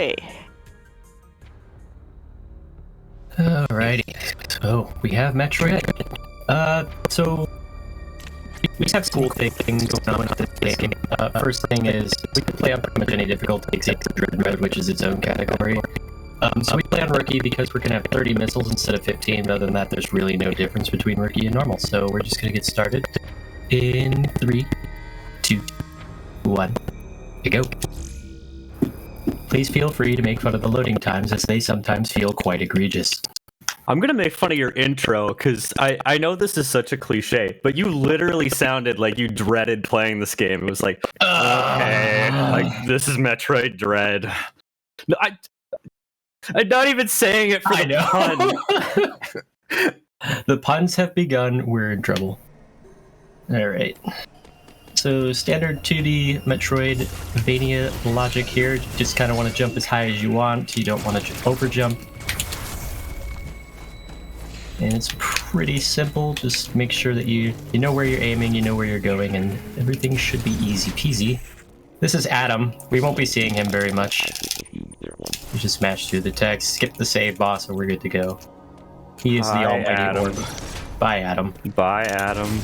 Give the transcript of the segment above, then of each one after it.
away. Alrighty, so we have Metroid. So we just have cool things going on in this game. First thing is we can play on pretty much any difficulty except for Dread Mode, which is its own category. So we play on Rookie because we're gonna have 30 missiles instead of 15. But other than that, there's really no difference between Rookie and normal. So we're just gonna get started in 3, 2, 1, go. Please feel free to make fun of the loading times, as they sometimes feel quite egregious. I'm gonna make fun of your intro, because I know this is such a cliche, but you literally sounded like you dreaded playing this game. It was like, okay, like, this is Metroid Dread. No, I'm not even saying it for the pun. The puns have begun, we're in trouble. Alright. So, standard 2D Metroidvania logic here. You just kind of want to jump as high as you want. You don't want to over jump. And it's pretty simple. Just make sure that you know where you're aiming, you know where you're going, and everything should be easy peasy. This is Adam. We won't be seeing him very much. We just smash through the text, skip the save boss, and we're good to go. He is the almighty orb. Bye, Adam. Bye, Adam.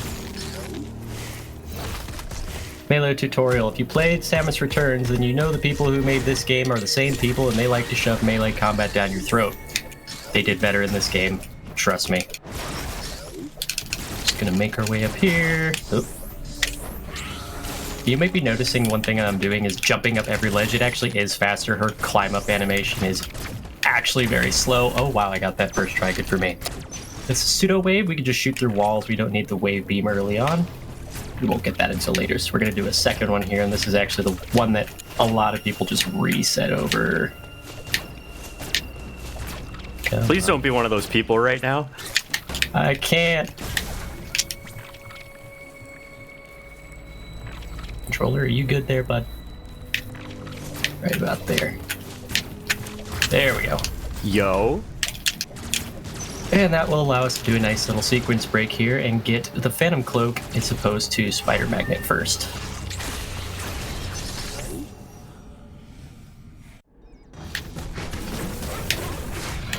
Melee tutorial. If you played Samus Returns, then you know the people who made this game are the same people, and they like to shove melee combat down your throat. They did better in this game. Trust me. Just gonna make our way up here. Oop. You might be noticing one thing I'm doing is jumping up every ledge. It actually is faster. Her climb up animation is actually very slow. Oh wow, I got that first try. Good for me. It's a pseudo wave. We can just shoot through walls. We don't need the wave beam early on. We won't get that until later, so we're gonna do a second one here, and this is actually the one that a lot of people just reset over. Please don't be one of those people right now. I can't. Controller, are you good there, bud? Right about there. There we go. Yo. And that will allow us to do a nice little sequence break here and get the Phantom Cloak as opposed to Spider Magnet first.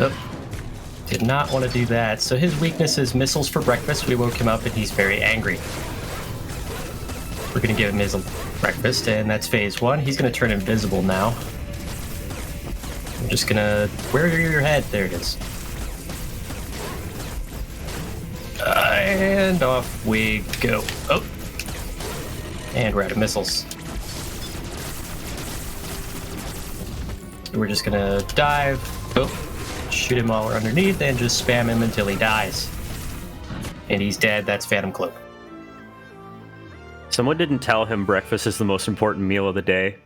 Oh, did not want to do that. So his weakness is missiles for breakfast. We woke him up and he's very angry. We're going to give him his breakfast, and that's phase 1. He's going to turn invisible now. I'm just going to... Where are your head? There it is. And off we go. Oh! And we're out of missiles. We're just going to dive. Oh! Shoot him while we're underneath and just spam him until he dies. And he's dead. That's Phantom Cloak. Someone didn't tell him breakfast is the most important meal of the day.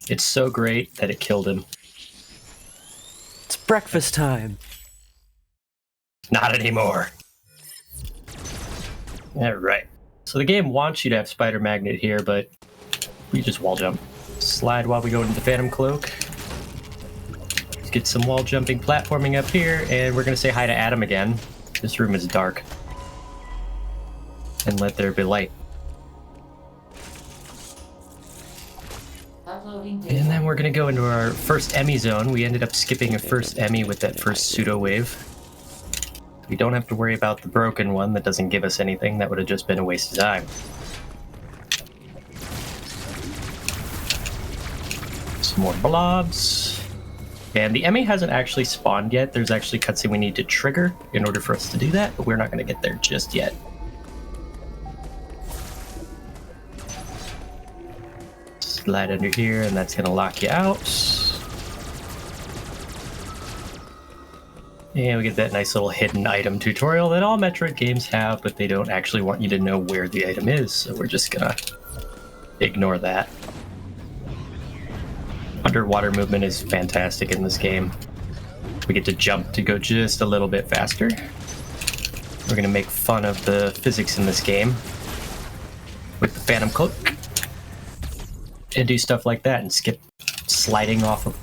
It's so great that it killed him. It's breakfast time. Not anymore. Alright. So the game wants you to have Spider Magnet here, but we just wall jump. Slide while we go into the Phantom Cloak. Let's get some wall jumping platforming up here, and we're going to say hi to Adam again. This room is dark. And let there be light. And then we're going to go into our first Emmy zone. We ended up skipping a first Emmy with that first pseudo wave. We don't have to worry about the broken one that doesn't give us anything. That would have just been a waste of time. Some more blobs. And the Emmy hasn't actually spawned yet. There's actually a cutscene we need to trigger in order for us to do that, but we're not going to get there just yet. Slide under here, and that's going to lock you out. And we get that nice little hidden item tutorial that all Metroid games have, but they don't actually want you to know where the item is, so we're just going to ignore that. Underwater movement is fantastic in this game. We get to jump to go just a little bit faster. We're going to make fun of the physics in this game with the Phantom Cloak. And do stuff like that and skip sliding off of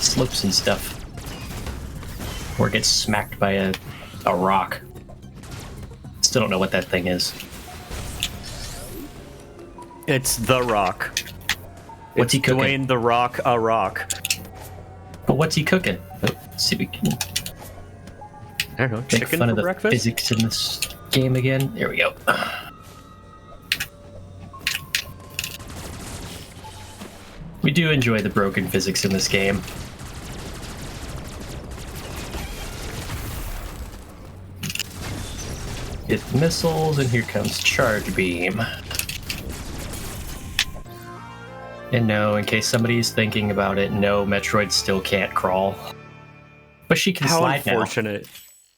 slopes and stuff. Or get smacked by a rock. Still don't know what that thing is. It's the rock. What's he cooking? Dwayne the Rock a Rock. But what's he cooking? Let's see if we can I don't know. make Chicken fun for of the breakfast? physics in this game again. There we go. We do enjoy the broken physics in this game. Hit the missiles, and here comes Charge Beam. And no, in case somebody's thinking about it, no, Metroid still can't crawl. But she can How slide now. unfortunate.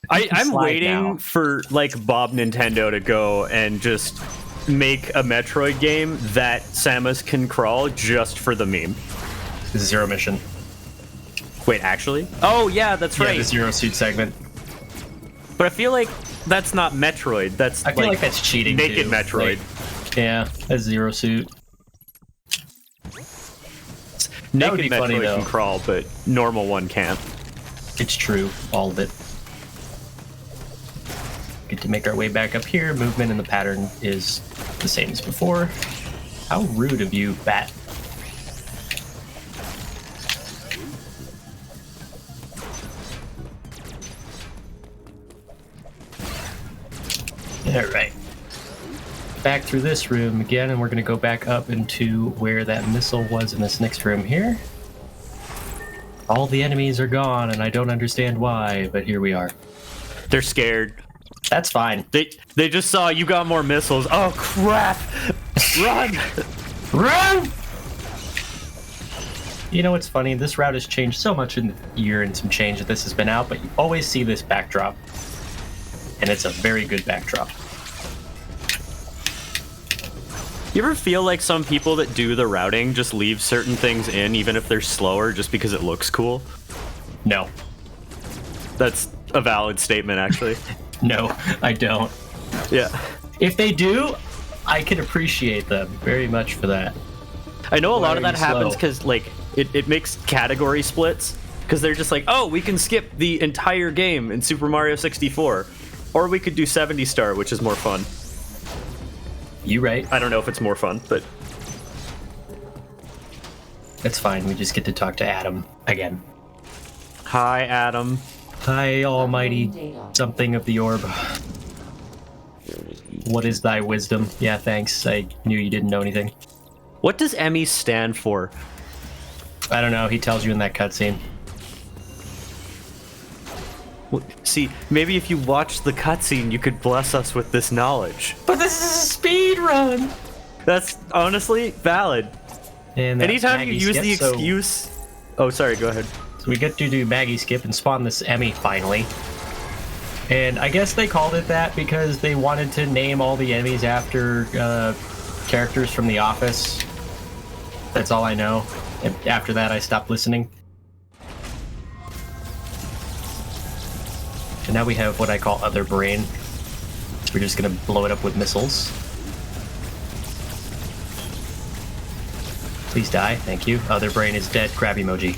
can I'm slide waiting now. for like Bob Nintendo to go and just make a Metroid game that Samus can crawl just for the meme. Zero mission. Wait, actually? Oh yeah, that's Yeah, right. the Zero Suit segment. But I feel like that's not Metroid. That's I feel like that's cheating. naked too. Metroid. Like, yeah, that's Zero Suit. That would Naked be funny, Metroid though. can crawl, but normal one can't. It's true, all of it. Get to make our way back up here. Movement and the pattern is the same as before. How rude of you, Bat. Alright. Back through this room again, and we're going to go back up into where that missile was in this next room here. All the enemies are gone, and I don't understand why, but here we are. They're scared. That's fine. They just saw you got more missiles. Oh crap! Run! Run! You know what's funny? This route has changed so much in the year and some change that this has been out, but you always see this backdrop. And it's a very good backdrop. You ever feel like some people that do the routing just leave certain things in even if they're slower just because it looks cool? No. That's a valid statement, actually. No, I don't. Yeah. If they do, I can appreciate them very much for that. I know a lot of Why are that you happens slow? because, like, it makes category splits. Because they're just like, oh, we can skip the entire game in Super Mario 64. Or we could do 70 Star, which is more fun. You right. I don't know if it's more fun, but... That's fine. We just get to talk to Adam again. Hi, Adam. Hi, almighty something of the orb. What is thy wisdom? Yeah, thanks. I knew you didn't know anything. What does Emmy stand for? I don't know. He tells you in that cutscene. See, maybe if you watch the cutscene, you could bless us with this knowledge. But this is a speed run. That's honestly valid. And that's Anytime you Maggie use skip, the so excuse... Oh, sorry, go ahead. we get to do Maggie skip and spawn this Emmy finally. And I guess they called it that because they wanted to name all the enemies after characters from The Office. That's all I know. And after that, I stopped listening. And now we have what I call Other Brain. We're just gonna blow it up with missiles. Please die, thank you. Other Brain is dead, crab emoji.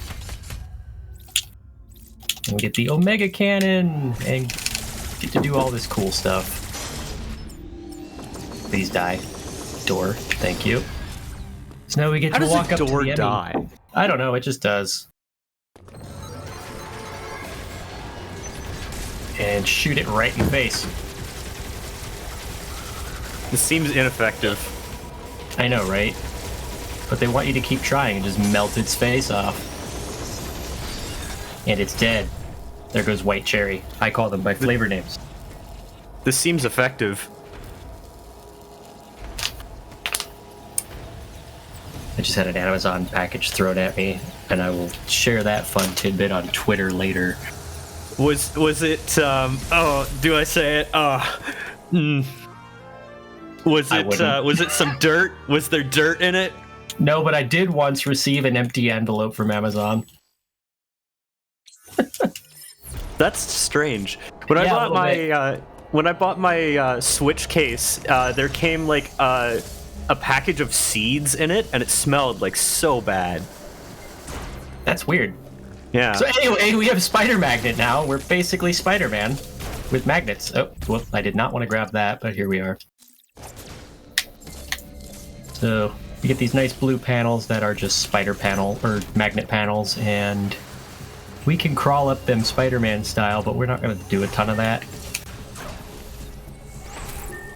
And we get the Omega Cannon, and get to do all this cool stuff. Please die. Door, thank you. So now we get How to does walk a up to door the Emmy. die? I don't know, it just does. And shoot it right in the face. This seems ineffective. I know, right? But they want you to keep trying and just melt its face off. And it's dead. There goes White Cherry. I call them by flavor names. This seems effective. I just had an Amazon package thrown at me, and I will share that fun tidbit on Twitter later. Was it, oh, do I say it? Was it some dirt? Was there dirt in it? No, but I did once receive an empty envelope from Amazon. That's strange. When Yeah, I bought my Switch case, there came like a package of seeds in it, and it smelled like so bad. That's weird. Yeah. So anyway, we have Spider Magnet now. We're basically Spider-Man with magnets. Oh, well, I did not want to grab that, but here we are. So You get these nice blue panels that are just spider panel or magnet panels, and we can crawl up them Spider-Man style, but we're not going to do a ton of that.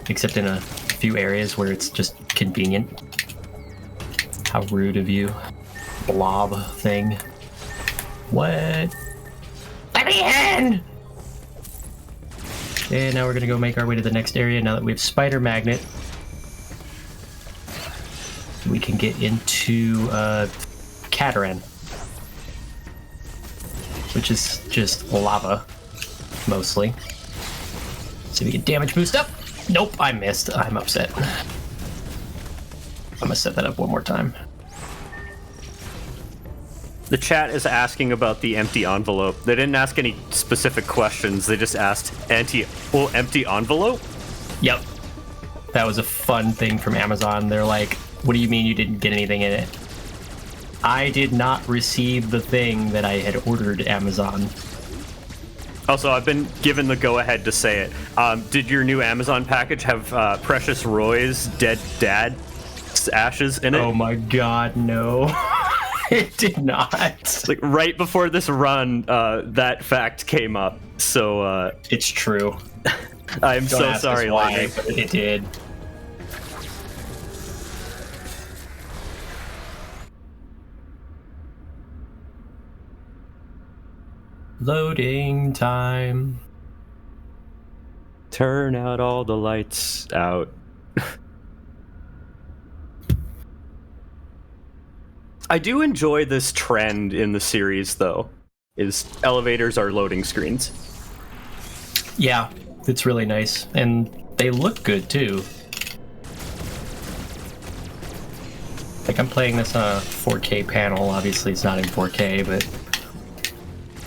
Except in a few areas where it's just convenient. How rude of you. Blob thing. What? Let me in! And now we're gonna go make our way to the next area now that we have Spider Magnet. We can get into Cataran, which is just lava, mostly. So we get damage boost up. Nope, I missed. I'm upset. I'm gonna set that up one more time. The chat is asking about the empty envelope. They didn't ask any specific questions. They just asked empty envelope? Yep. That was a fun thing from Amazon. They're like, what do you mean you didn't get anything in it? I did not receive the thing that I had ordered, Amazon. Also, I've been given the go-ahead to say it. Did your new Amazon package have Precious Roy's dead dad's ashes in it? Oh my god, no. It did not. Like right before this run, that fact came up. So it's true. I'm Don't so ask sorry, us why, Lightning. but it did. Loading time. Turn out all the lights out. I do enjoy this trend in the series, though, is elevators are loading screens. Yeah, it's really nice. And they look good, too. Like, I'm playing this on a 4K panel. Obviously, it's not in 4K, but...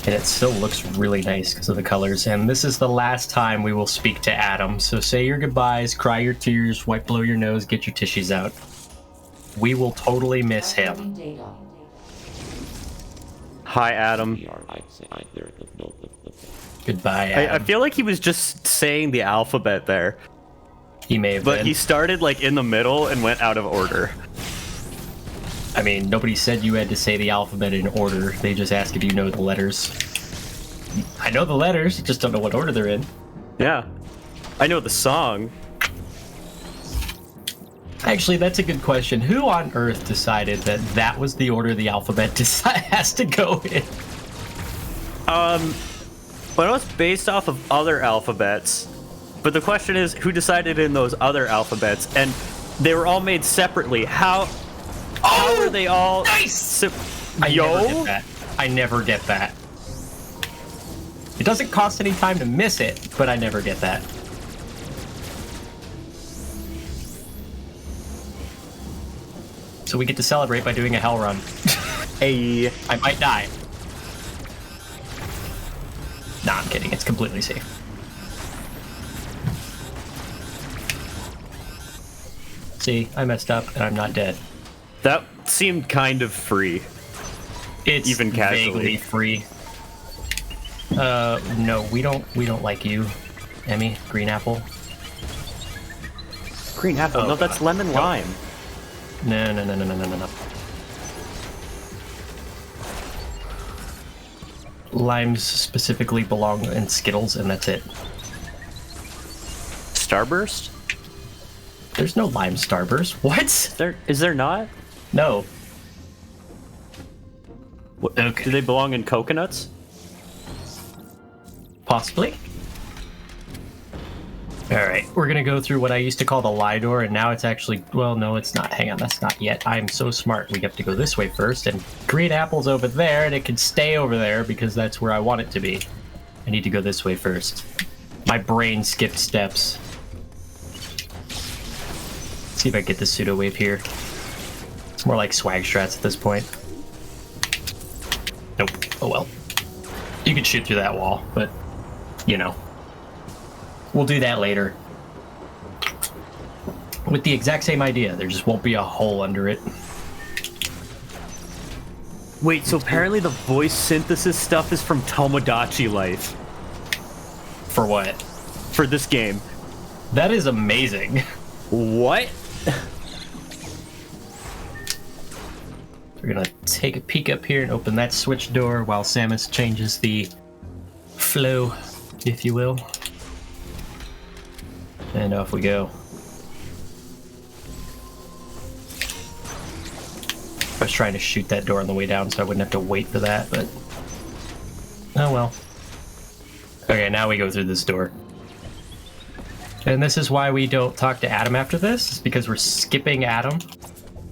And it still looks really nice because of the colors. And this is the last time we will speak to Adam. So say your goodbyes, cry your tears, wipe below your nose, get your tissues out. We will totally miss him. Hi, Adam. Goodbye, Adam. I feel like he was just saying the alphabet there. He may have But been. he started like in the middle and went out of order. I mean, nobody said you had to say the alphabet in order. They just ask if you know the letters. I know the letters, just don't know what order they're in. Yeah. I know the song. Actually, that's a good question. Who on earth decided that that was the order the alphabet has to go in? Well, it's based off of other alphabets. But the question is, who decided in those other alphabets? And they were all made separately. How were they all... Nice! I never get that. I never get that. It doesn't cost any time to miss it, but I never get that. So we get to celebrate by doing a hell run. Hey. I might die. Nah, I'm kidding. It's completely safe. See, I messed up and I'm not dead. That seemed kind of free. It's even casually vaguely free. No, we don't like you, Emmy. Green apple. Green apple? Oh, no, that's God. lemon lime. No. Limes specifically belong in Skittles, and that's it. Starburst? There's no lime Starburst. What? Is there not? No. Okay. Do they belong in coconuts? Possibly. Alright, we're gonna go through what I used to call the lie door, and now it's actually... Well, no, it's not. Hang on, that's not yet. I'm so smart. We have to go this way first, and green apple's over there, and it can stay over there because that's where I want it to be. I need to go this way first. My brain skipped steps. Let's see if I get the pseudo wave here. It's more like swag strats at this point. Nope. Oh well. You could shoot through that wall, but, you know. We'll do that later. With the exact same idea, there just won't be a hole under it. Wait, so apparently the voice synthesis stuff is from Tomodachi Life. For what? For this game. That is amazing. What? we're gonna take a peek up here and open that switch door while Samus changes the flow, if you will. And off we go. I was trying to shoot that door on the way down so I wouldn't have to wait for that, but... oh well. Okay, now we go through this door. And this is why we don't talk to Adam after this, is because we're skipping Adam.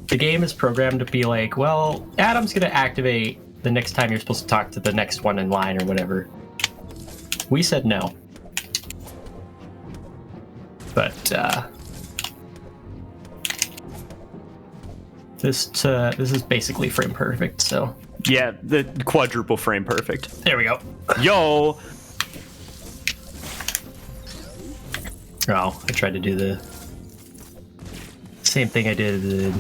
The game is programmed to be like, well, Adam's gonna activate the next time you're supposed to talk to the next one in line or whatever. We said no. But, this is basically frame perfect, so... yeah, the quadruple frame perfect. there we go. Yo! Oh, I tried to do the same thing I did in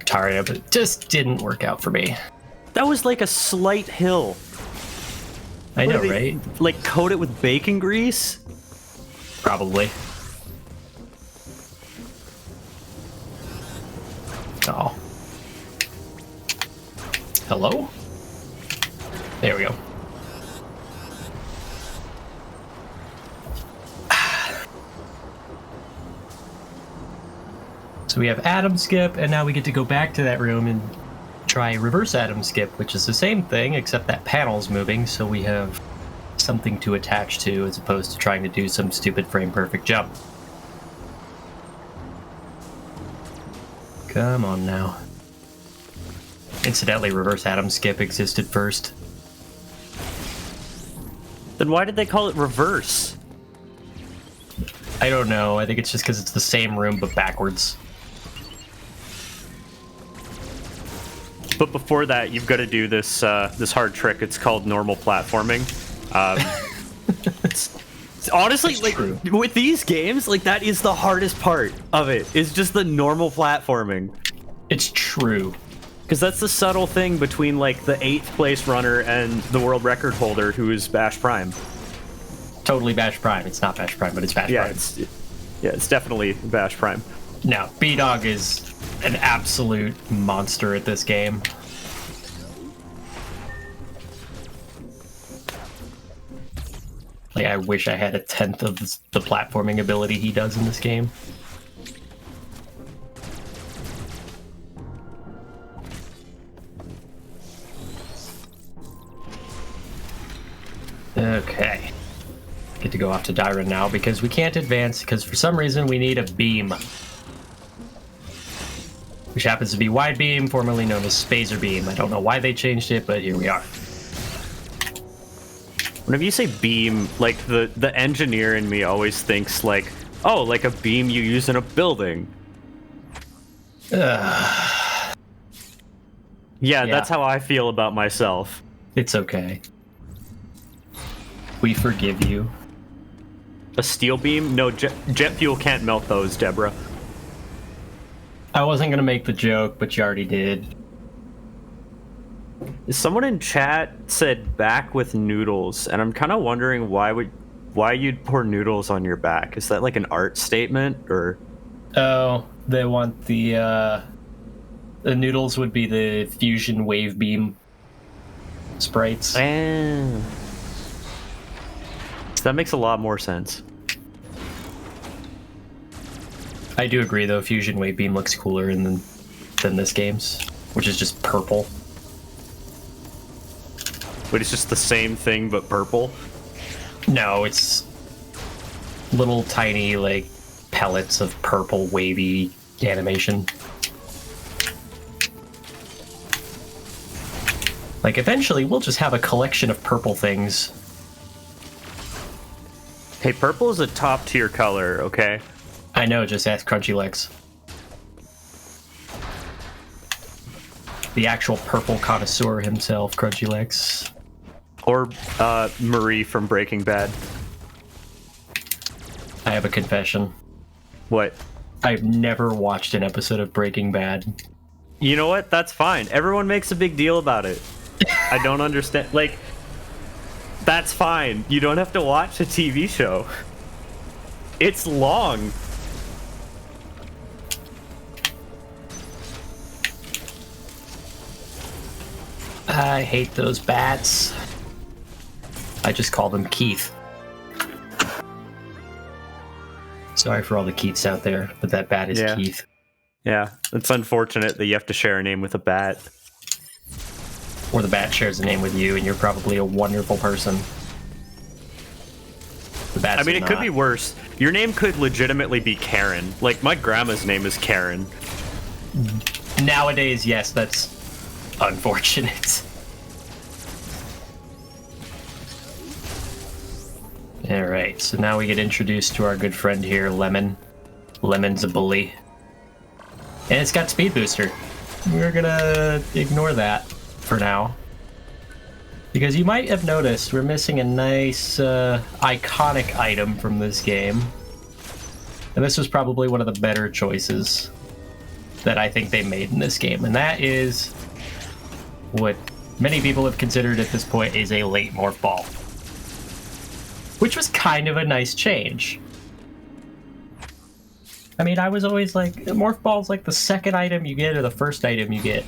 Taria, but it just didn't work out for me. That was like a slight hill. I know, What did they, right? like, coat it with bacon grease? Probably. Oh. Hello? There we go. So we have Adam skip, and now we get to go back to that room and try reverse Adam skip, which is the same thing, except that panel's moving, so we have something to attach to as opposed to trying to do some stupid frame perfect jump. Come on now. Incidentally, reverse Adam skip existed first. Then why did they call it reverse? I don't know. I think it's just because it's the same room but backwards. But before that, you've got to do this this hard trick. It's called normal platforming. It's honestly, It's like, true. with these games, like, that is the hardest part of it. Is just the normal platforming. It's true. Because that's the subtle thing between, like, the 8th place runner and the world record holder, who is Bash Prime. Totally Bash Prime. It's not Bash Prime, but it's Bash Yeah, Prime. it's definitely Bash Prime. No, B-Dog is an absolute monster at this game. Like, I wish I had a tenth of the platforming ability he does in this game. Okay. Get to go off to Dyra now because we can't advance because for some reason we need a beam. Which happens to be Wide Beam, formerly known as Spazer Beam. I don't know why they changed it, but here we are. Whenever you say beam, like, the engineer in me always thinks, like, oh, like a beam you use in a building. Yeah, that's how I feel about myself. It's okay. We forgive you. A steel beam? No, jet fuel can't melt those, Deborah. I wasn't gonna make the joke, but you already did. Someone in chat said back with noodles, and I'm kind of wondering why you'd pour noodles on your back. Is that like an art statement, or? Oh, they want the noodles would be the fusion wave beam sprites. So that makes a lot more sense. I do agree, though. Fusion wave beam looks cooler than this game's, which is just purple. But it's just the same thing, but purple? No, it's little tiny, like, pellets of purple wavy animation. Like, eventually, we'll just have a collection of purple things. Hey, purple is a top tier color, okay? I know, just ask Crunchy Legs. The actual purple connoisseur himself, Crunchy Legs. Or Marie from Breaking Bad. I have a confession. What? I've never watched an episode of Breaking Bad. You know what? That's fine. Everyone makes a big deal about it. I don't understand. Like, that's fine. You don't have to watch a TV show. It's long. I hate those bats. I just call them Keith. Sorry for all the Keiths out there, but that bat is Keith. Yeah, it's unfortunate that you have to share a name with a bat. Or the bat shares a name with you, and you're probably a wonderful person. The bat's I mean, it could be worse. Your name could legitimately be Karen. Like, my grandma's name is Karen. Nowadays, yes, that's unfortunate. Alright, so now we get introduced to our good friend here, Lemon. Lemon's a bully. And it's got speed booster. We're gonna ignore that for now. Because you might have noticed we're missing a nice, iconic item from this game. And this was probably one of the better choices that I think they made in this game. And that is what many people have considered at this point is a late morph ball. Which was kind of a nice change. I mean, I was always like, morph ball's like the second item you get or the first item you get.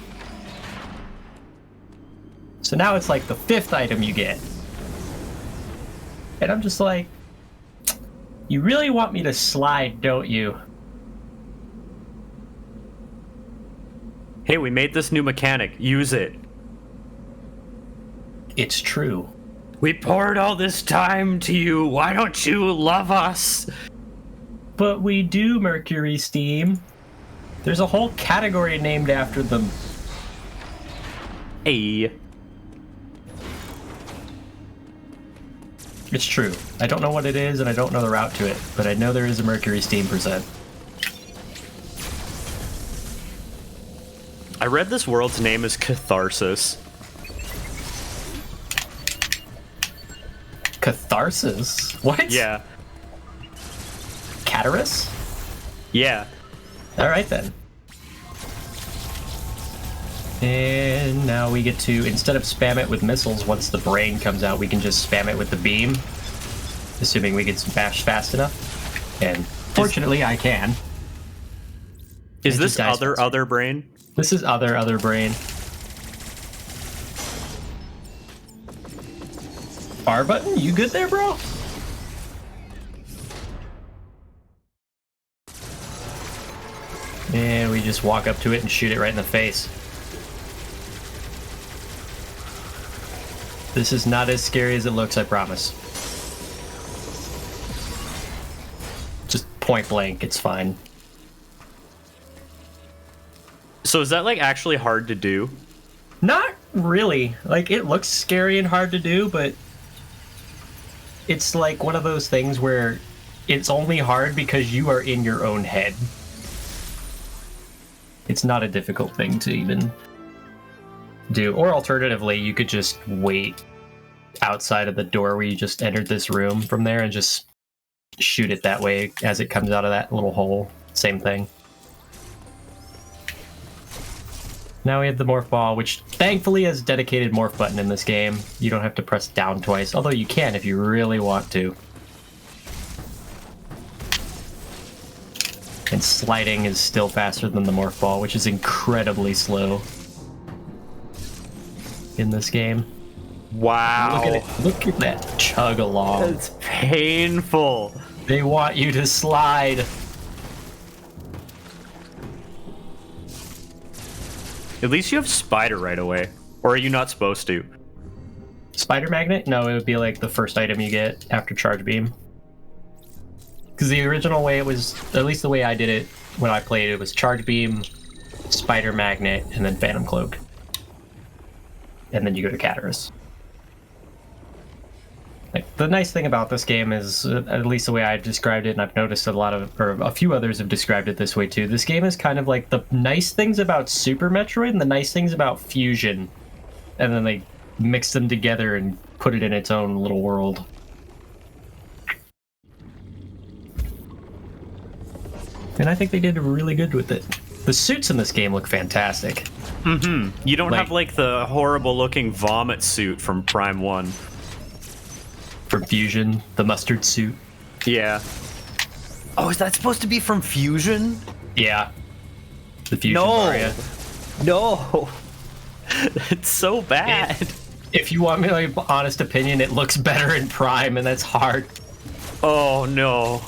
So now it's like the fifth item you get. And I'm just like, you really want me to slide, don't you? Hey, we made this new mechanic. Use it. It's true. We poured all this time to you. Why don't you love us? But we do, Mercury Steam. There's a whole category named after them. Hey. It's true. I don't know what it is, and I don't know the route to it, but I know there is a Mercury Steam percent. I read this world's name is Catharsis. Catharsis? What? Yeah. Catarus? Yeah. Alright then. And now we get to, instead of spam it with missiles, once the brain comes out, we can just spam it with the beam. Assuming we get smashed fast enough. And fortunately, I can. Is this other brain? This is other brain. R button? You good there, bro? And we just walk up to it and shoot it right in the face. This is not as scary as it looks, I promise. Just point blank, it's fine. So is that like actually hard to do? Not really. Like, it looks scary and hard to do, but it's like one of those things where it's only hard because you are in your own head. It's not a difficult thing to even do. Or alternatively, you could just wait outside of the door where you just entered this room from there and just shoot it that way as it comes out of that little hole. Same thing. Now we have the morph ball, which thankfully has a dedicated morph button in this game. You don't have to press down twice, although you can if you really want to. And sliding is still faster than the morph ball, which is incredibly slow in this game. Wow. Look at it. Look at that chug along. It's painful. They want you to slide. At least you have spider right away. Or are you not supposed to? Spider magnet? No, it would be like the first item you get after charge beam. Because the original way it was, at least the way I did it when I played it, was charge beam, spider magnet, and then phantom cloak. And then you go to Catarus. Like, the nice thing about this game is, at least the way I've described it, and I've noticed a few others have described it this way too, this game is kind of like the nice things about Super Metroid and the nice things about Fusion. And then they mix them together and put it in its own little world. And I think they did really good with it. The suits in this game look fantastic. Mm-hmm. You don't have like the horrible looking vomit suit from Prime 1. From Fusion, the mustard suit. Yeah. Oh, is that supposed to be from Fusion? Yeah. The Fusion Mario. No. It's so bad. If you want me like honest opinion, it looks better in Prime, and that's hard. Oh no.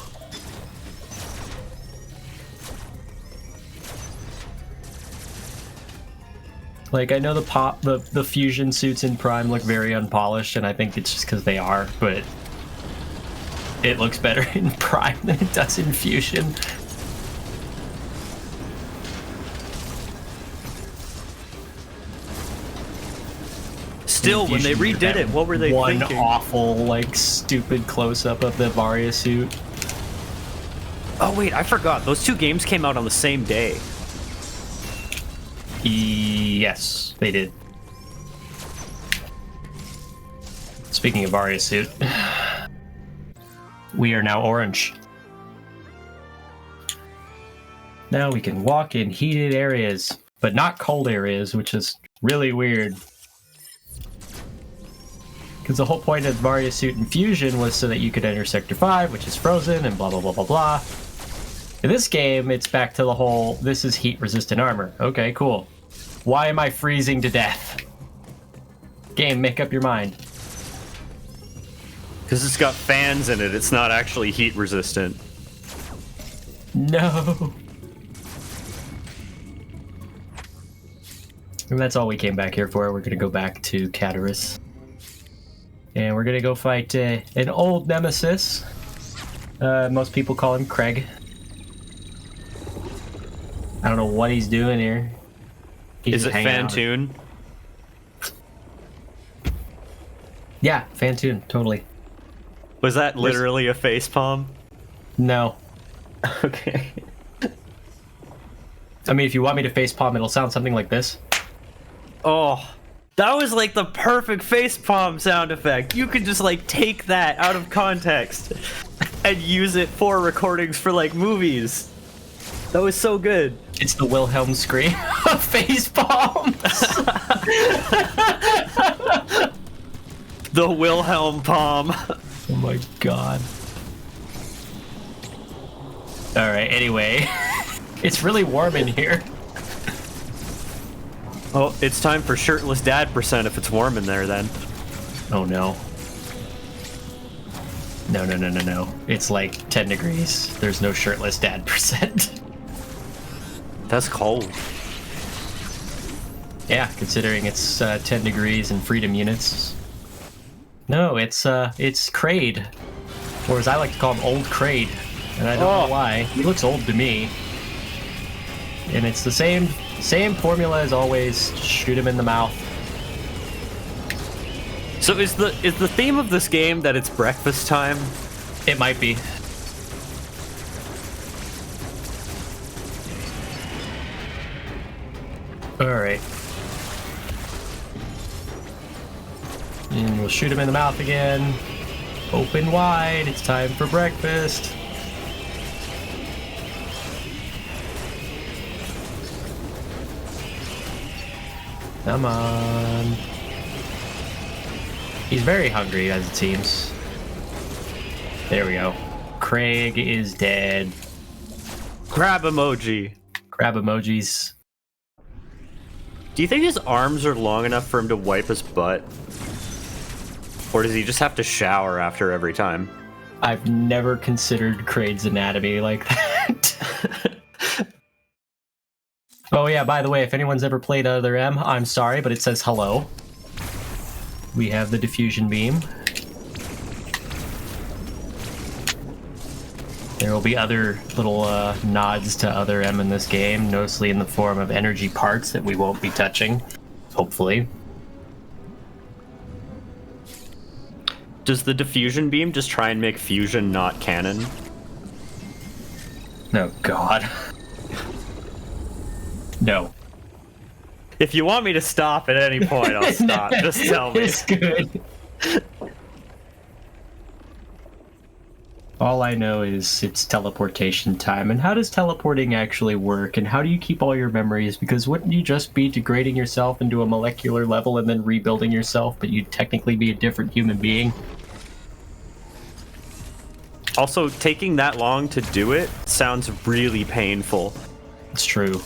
Like, I know the fusion suits in Prime look very unpolished, and I think it's just because they are, but it looks better in Prime than it does in Fusion. Still, when they redid it, what were they thinking? One awful, like, stupid close-up of the Varia suit. Oh wait, I forgot. Those two games came out on the same day. Yes, they did. Speaking of Varia suit, we are now orange. Now we can walk in heated areas, but not cold areas, which is really weird. Because the whole point of Varia suit and Fusion was so that you could enter Sector 5, which is frozen, and blah blah blah blah blah. In this game, it's back to the whole, this is heat-resistant armor. Okay, cool. Why am I freezing to death? Game, make up your mind. Because it's got fans in it, it's not actually heat resistant. No. And that's all we came back here for. We're going to go back to Cataris. And we're going to go fight an old nemesis. Most people call him Craig. I don't know what he's doing here. Is it Fantoon? Yeah, Fantoon, totally. Was that literally a facepalm? No. Okay. I mean, if you want me to facepalm, it'll sound something like this. Oh, that was like the perfect facepalm sound effect. You could just like take that out of context and use it for recordings for like movies. That was so good. It's the Wilhelm scream of facepalms. The Wilhelm palm. Oh my god. Alright, anyway. It's really warm in here. Oh, it's time for shirtless dad % if it's warm in there then. Oh no. No, no, no, no, no. It's like 10 degrees. There's no shirtless dad %. That's cold. Yeah, considering it's 10 degrees in freedom units. No, it's Kraid. Or as I like to call him, Old Kraid. And I don't know why. He looks old to me. And it's the same formula as always. Shoot him in the mouth. So is the theme of this game that it's breakfast time? It might be. Alright. And we'll shoot him in the mouth again. Open wide, it's time for breakfast. Come on. He's very hungry, as it seems. There we go. Craig is dead. Crab emoji. Crab emojis. Do you think his arms are long enough for him to wipe his butt? Or does he just have to shower after every time? I've never considered Kraid's anatomy like that. Oh yeah, by the way, if anyone's ever played Other M, I'm sorry, but it says hello. We have the diffusion beam. There will be other little nods to Other M in this game, mostly in the form of energy parts that we won't be touching, hopefully. Does the diffusion beam just try and make fusion not canon? Oh god. No. If you want me to stop at any point, I'll stop. Just tell me. It's good. All I know is it's teleportation time. And how does teleporting actually work? And how do you keep all your memories? Because wouldn't you just be degrading yourself into a molecular level and then rebuilding yourself, but you'd technically be a different human being? Also, taking that long to do it sounds really painful. It's true.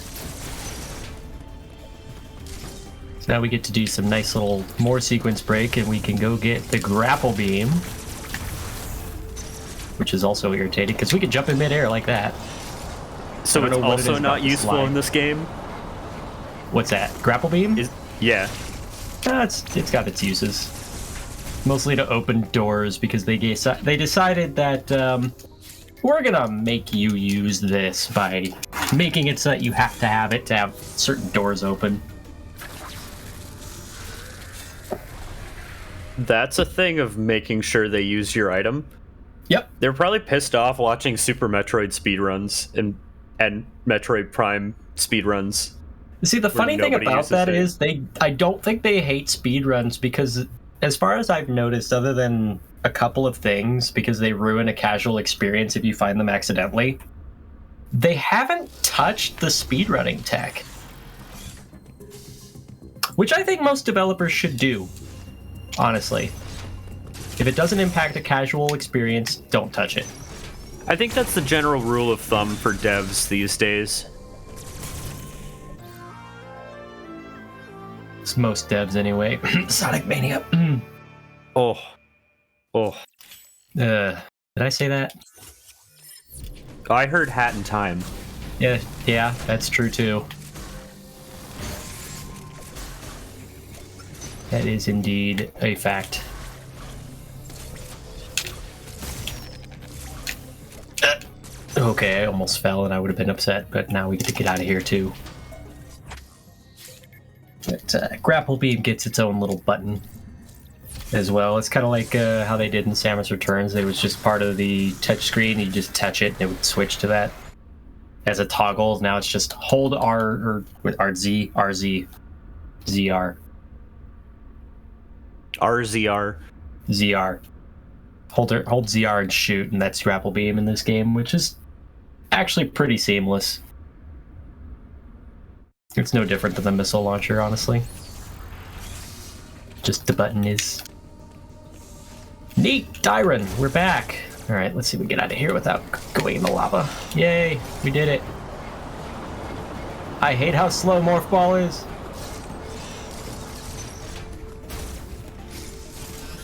So now we get to do some nice little more sequence break, and we can go get the grapple beam, which is also irritating because we can jump in midair like that. So it's also not useful in this game? What's that? Grapple beam? Yeah. It's got its uses. Mostly to open doors because they decided that we're gonna make you use this by making it so that you have to have it to have certain doors open. That's a thing of making sure they use your item. Yep. They're probably pissed off watching Super Metroid speedruns and Metroid Prime speedruns. See, the funny thing about that is I don't think they hate speedruns because, as far as I've noticed, other than a couple of things, because they ruin a casual experience if you find them accidentally, they haven't touched the speedrunning tech. Which I think most developers should do, honestly. If it doesn't impact a casual experience, don't touch it. I think that's the general rule of thumb for devs these days. It's most devs anyway. Sonic Mania. Oh. Did I say that? I heard Hat in Time. Yeah, that's true too. That is indeed a fact. Okay, I almost fell and I would have been upset, but now we get to get out of here too. But Grapple Beam gets its own little button as well. It's kind of like how they did in Samus Returns. It was just part of the touchscreen. You just touch it and it would switch to that as a toggle. Now it's just hold R or with RZ, RZ, ZR. RZR. ZR. Hold ZR and shoot, and that's Grapple Beam in this game, which is actually pretty seamless. It's no different than the missile launcher, honestly. Just the button is... Neat! Dyron, we're back! Alright, let's see if we get out of here without going in the lava. Yay! We did it! I hate how slow Morph Ball is!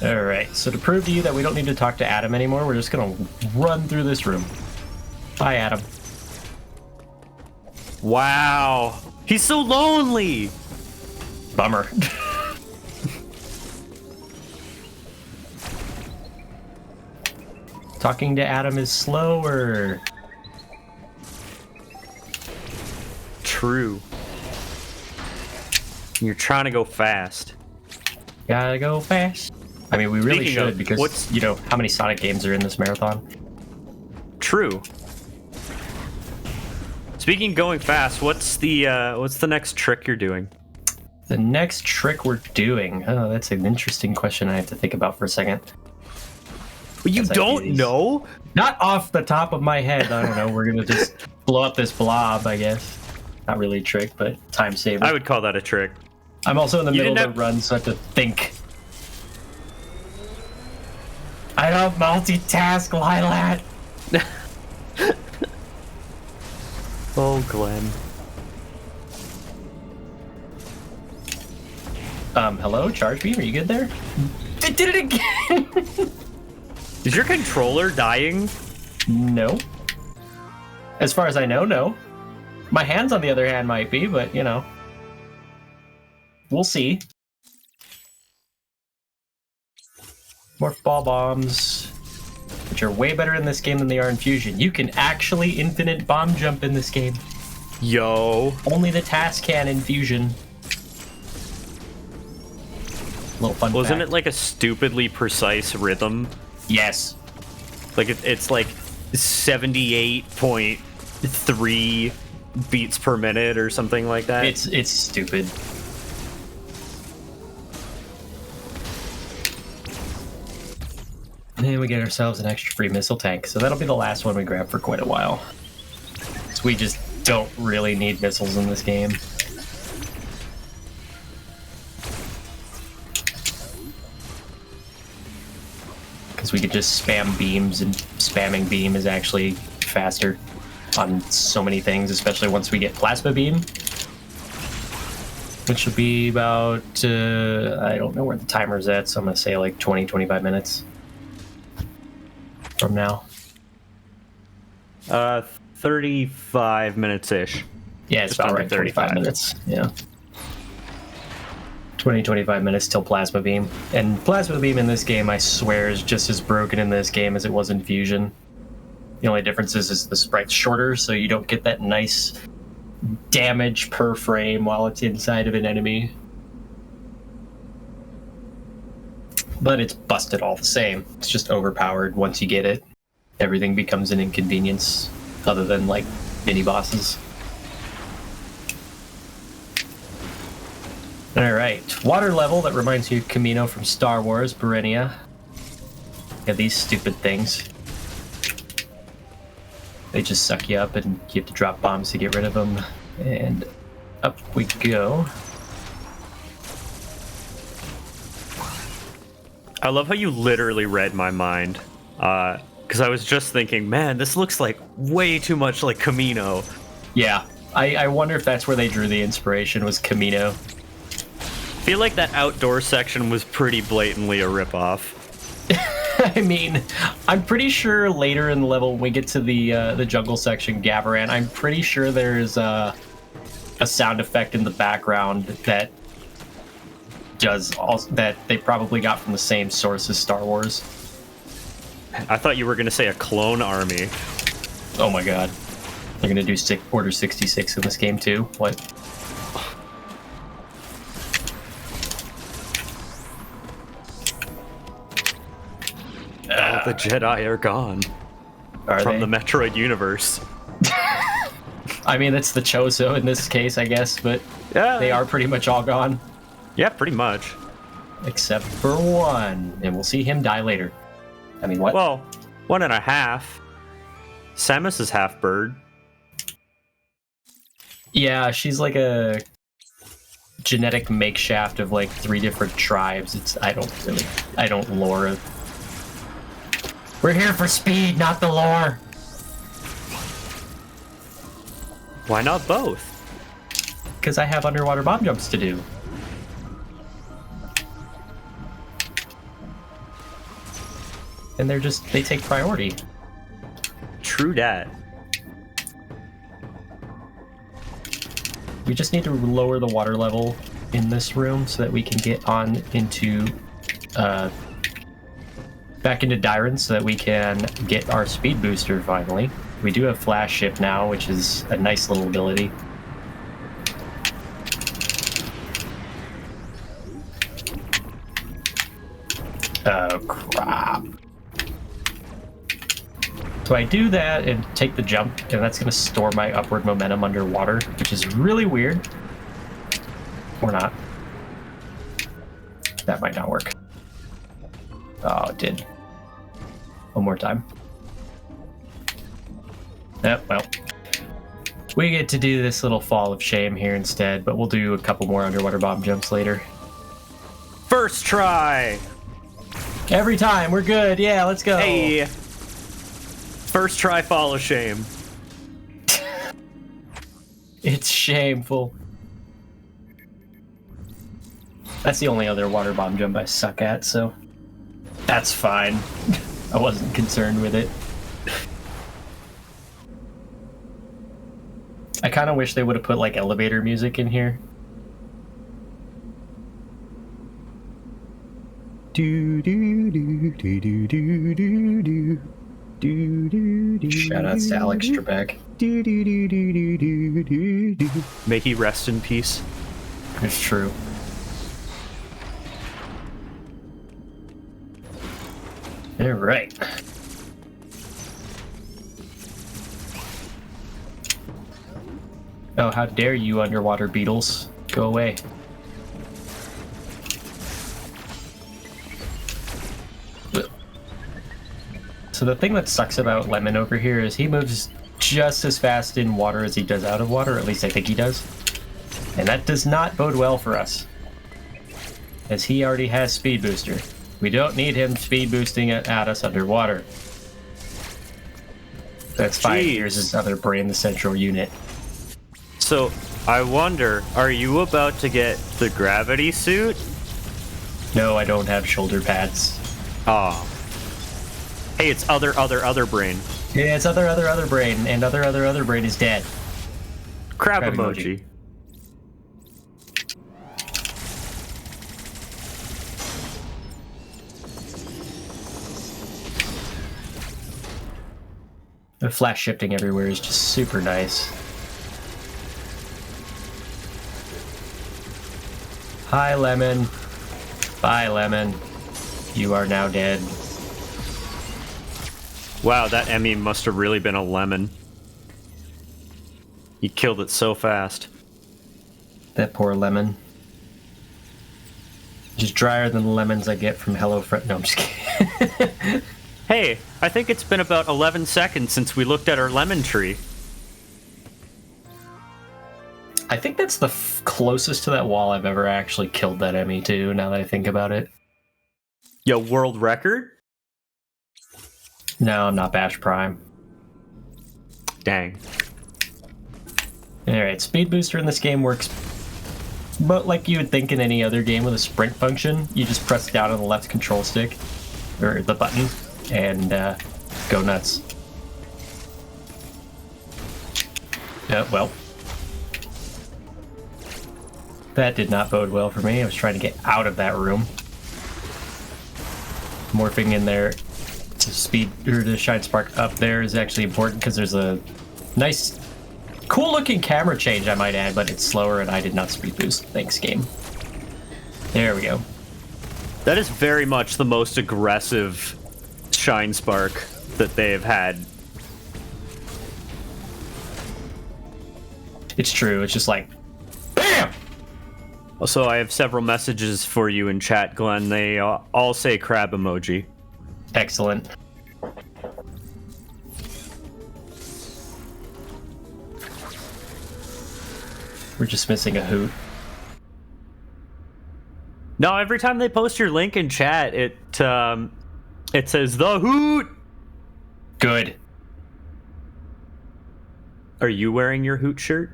Alright, so to prove to you that we don't need to talk to Adam anymore, we're just gonna run through this room. Bye, Adam. Wow! He's so lonely! Bummer. Talking to Adam is slower. True. You're trying to go fast. Gotta go fast. I mean, we really Speaking should of, because, you know, how many Sonic games are in this marathon? True. Speaking of going fast, what's the next trick you're doing? The next trick we're doing? Oh, that's an interesting question I have to think about for a second. Well, you don't know? Not off the top of my head. I don't know. We're gonna just blow up this blob, I guess. Not really a trick, but time saver. I would call that a trick. I'm also in the middle of the run, so I have to think. I don't multitask, Lilat. Oh, Glenn. Hello, Charge Beam, are you good there? It did it again! Is your controller dying? No. As far as I know, no. My hands, on the other hand, might be, but, you know. We'll see. Morph Ball Bombs, which are way better in this game than they are in Fusion. You can actually infinite bomb jump in this game. Yo. Only the task can in Fusion. Little fun Wasn't fact. it like a stupidly precise rhythm? Yes. Like it's like 78.3 beats per minute or something like that. It's stupid. And then we get ourselves an extra free missile tank, so that'll be the last one we grab for quite a while. So we just don't really need missiles in this game. Because we could just spam beams, and spamming beam is actually faster on so many things, especially once we get plasma beam. which will be about, I don't know where the timer's at, so I'm going to say like 20, 25 minutes from now. 35 minutes-ish. Yeah, it's Just about under right, 25 minutes. Yeah. 20, 25 minutes till Plasma Beam. And Plasma Beam in this game, I swear, is just as broken in this game as it was in Fusion. The only difference is the sprite's shorter, so you don't get that nice damage per frame while it's inside of an enemy. But it's busted all the same. It's just overpowered once you get it. Everything becomes an inconvenience, other than, like, mini-bosses. Alright, water level, that reminds you of Camino from Star Wars, Berenia. Yeah, these stupid things. They just suck you up and you have to drop bombs to get rid of them. And up we go. I love how you literally read my mind. Because I was just thinking, man, this looks like way too much like Camino. Yeah, I wonder if that's where they drew the inspiration, was Camino. I feel like that outdoor section was pretty blatantly a ripoff. I mean, I'm pretty sure later in the level when we get to the jungle section, Gabaran, I'm pretty sure there's a sound effect in the background that does that they probably got from the same source as Star Wars. I thought you were going to say a clone army. Oh my god. They're going to do Order 66 in this game too? What? The Jedi are gone. From the Metroid universe. I mean, it's the Chozo in this case, I guess, but yeah, they are pretty much all gone. Yeah, pretty much. Except for one, and we'll see him die later. I mean, what? Well, 1.5. Samus is half bird. Yeah, she's like a genetic makeshift of like 3 different tribes. I don't lore it. We're here for speed, not the lore. Why not both? Because I have underwater bomb jumps to do. And they take priority. True dat. We just need to lower the water level in this room so that we can get on into back into Dyron so that we can get our speed booster finally. We do have Flash Ship now, which is a nice little ability. Oh, crap. So I do that and take the jump, and that's going to store my upward momentum underwater, which is really weird. Or not. That might not work. Oh, it did. One more time. Yep, well. We get to do this little fall of shame here instead, but we'll do a couple more underwater bomb jumps later. First try! Every time, we're good. Yeah, let's go. Hey! First try fall of shame. It's shameful. That's the only other water bomb jump I suck at, so that's fine. I wasn't concerned with it. I kind of wish they would have put like elevator music in here. Shout out to Alex Trebek. May he rest in peace. It's true. All right. Oh, how dare you, underwater beetles. Go away. So the thing that sucks about Lemon over here is he moves just as fast in water as he does out of water, or at least I think he does. And that does not bode well for us, as he already has Speed Booster. We don't need him speed boosting at us underwater. That's fine. Here's his other brain, the central unit. So, I wonder, are you about to get the gravity suit? No, I don't have shoulder pads. Oh. Hey, it's other brain. Yeah, it's other brain, and other brain is dead. Crab Crab emoji. The flash shifting everywhere is just super nice. Hi, Lemon. Bye, Lemon. You are now dead. Wow, that Emmy must have really been a lemon. He killed it so fast. That poor lemon. Just drier than the lemons I get from HelloFresh. No, I'm just kidding. Hey, I think it's been about 11 seconds since we looked at our lemon tree. I think that's the closest to that wall I've ever actually killed that Emmy to, now that I think about it. Yo, world record? No, I'm not Bash Prime. Dang. Alright, speed booster in this game works but like you would think in any other game with a sprint function. You just press down on the left control stick, or the button, and go nuts. Well. That did not bode well for me. I was trying to get out of that room. Morphing in there to speed, or to shine spark up there is actually important because there's a nice, cool looking camera change, I might add, but it's slower and I did not speed boost. Thanks, game. There we go. That is very much the most aggressive shine spark that they have had. It's true. It's just like, BAM! Also, I have several messages for you in chat, Glenn. They all say crab emoji. Excellent. We're just missing a hoot. No, every time they post your link in chat, it says the hoot. Good. Are you wearing your hoot shirt?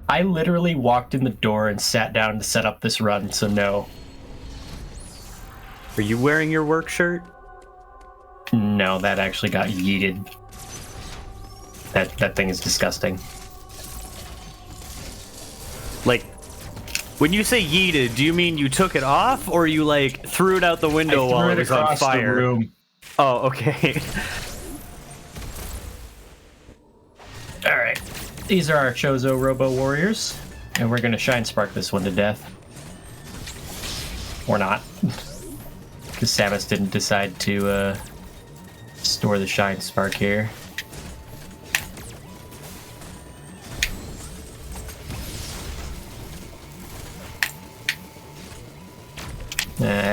I literally walked in the door and sat down to set up this run, so no. Are you wearing your work shirt? No, that actually got yeeted. That thing is disgusting. Like, when you say yeeted, do you mean you took it off, or you like threw it out the window while it was on fire? The room. Oh, okay. All right. These are our Chozo Robo Warriors, and we're gonna shine spark this one to death. Or not. Because Samus didn't decide to store the shine spark here.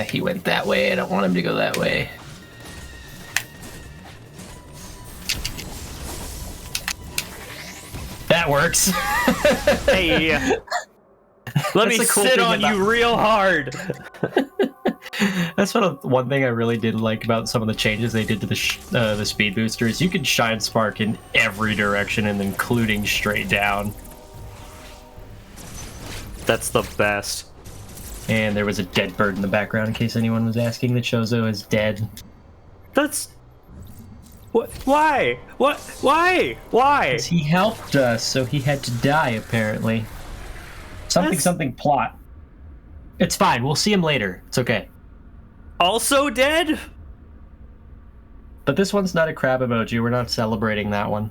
He went that way. I don't want him to go that way. That works. Hey, let me cool sit thing on you real hard. That's one thing I really did like about some of the changes they did to the speed booster is you can shine spark in every direction and including straight down. That's the best. And there was a dead bird in the background in case anyone was asking. The Chozo is dead. That's... What? Why? What? Why? Why? Because he helped us, so he had to die, apparently. Something plot. It's fine. We'll see him later. It's okay. Also dead? But this one's not a crab emoji. We're not celebrating that one.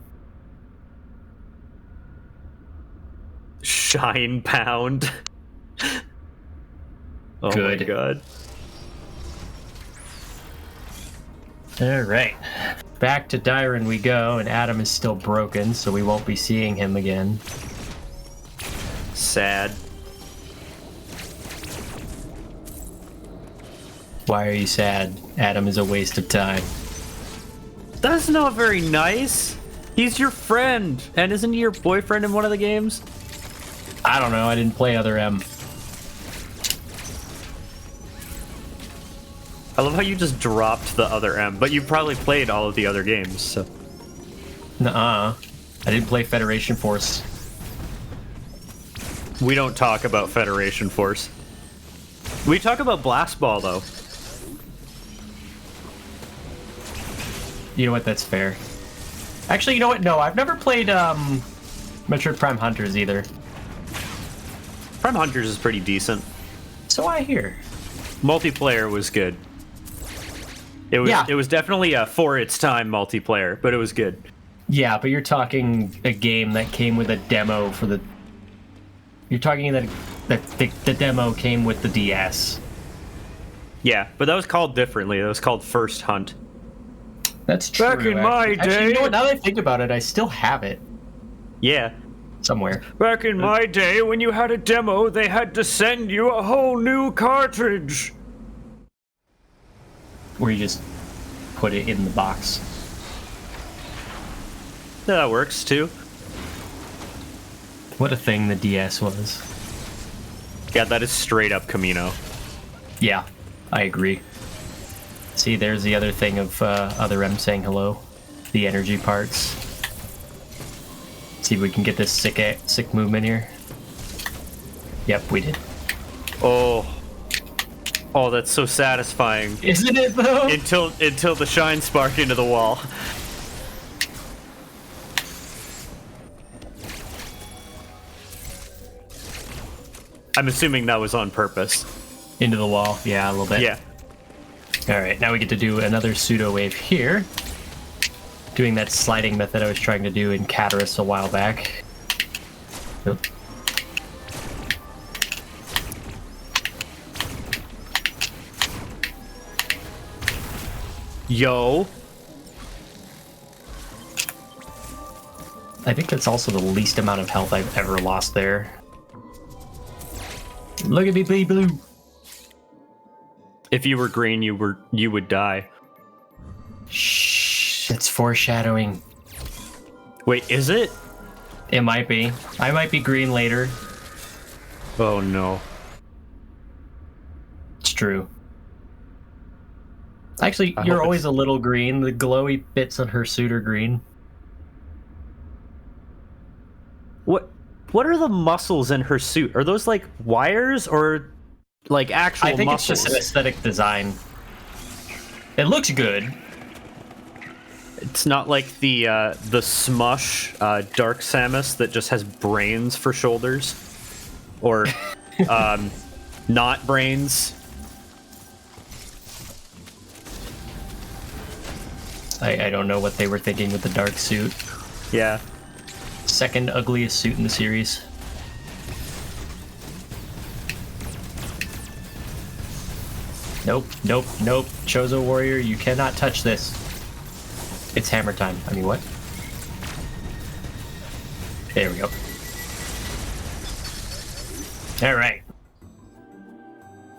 Shine pound. Oh Good. My god. All right. Back to Dyron we go, and Adam is still broken, so we won't be seeing him again. Sad. Why are you sad? Adam is a waste of time. That's not very nice. He's your friend. And isn't he your boyfriend in one of the games? I don't know. I didn't play other M. I love how you just dropped the other M, but you probably played all of the other games, so... Nuh-uh. I didn't play Federation Force. We don't talk about Federation Force. We talk about Blast Ball, though. You know what? That's fair. Actually, you know what? No, I've never played Metroid Prime Hunters either. Prime Hunters is pretty decent. So I hear. Multiplayer was good. It was definitely a for its time multiplayer, but it was good. Yeah, but you're talking a game that came with a demo for the... You're talking that the demo came with the DS. Yeah, but that was called differently. That was called First Hunt. That's true. Back in my day... you know what? Now that I think about it, I still have it. Yeah. Somewhere. Back in my day, when you had a demo, they had to send you a whole new cartridge. Where you just put it in the box. Yeah, that works, too. What a thing the DS was. Yeah, that is straight up Camino. Yeah, I agree. See, there's the other thing of Other M saying hello. The energy parts. See if we can get this sick movement here. Yep, we did. Oh, that's so satisfying. Isn't it though? Until the shine spark into the wall. I'm assuming that was on purpose. Into the wall, yeah, a little bit. Yeah. Alright, now we get to do another pseudo wave here. Doing that sliding method I was trying to do in Catarus a while back. Nope. Yo. I think that's also the least amount of health I've ever lost there. Look at me be blue. If you were green, you would die. Shh, it's foreshadowing. Wait, is it? It might be. I might be green later. Oh no. It's true. Actually, you're always a little green. The glowy bits on her suit are green. What are the muscles in her suit? Are those like wires or like actual muscles? I think it's just an aesthetic design. It looks good. It's not like the Smush Dark Samus that just has brains for shoulders, or not brains. I don't know what they were thinking with the dark suit. Yeah. Second ugliest suit in the series. Nope, nope, nope. Chozo Warrior, you cannot touch this. It's hammer time. I mean, what? There we go. Alright.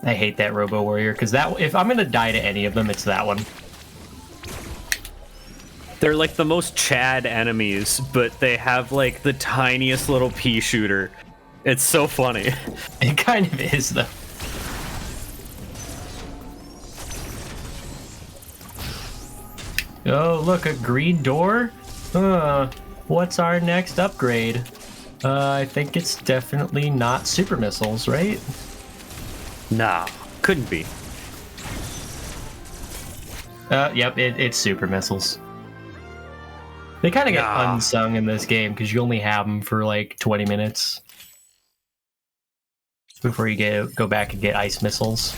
I hate that Robo Warrior, because that if I'm gonna die to any of them, it's that one. They're like the most Chad enemies, but they have like the tiniest little pea shooter. It's so funny. It kind of is, though. Oh, look, a green door? What's our next upgrade? I think it's definitely not super missiles, right? Nah, couldn't be. Yep, it's super missiles. They kind of get unsung in this game because you only have them for like 20 minutes before you go back and get ice missiles.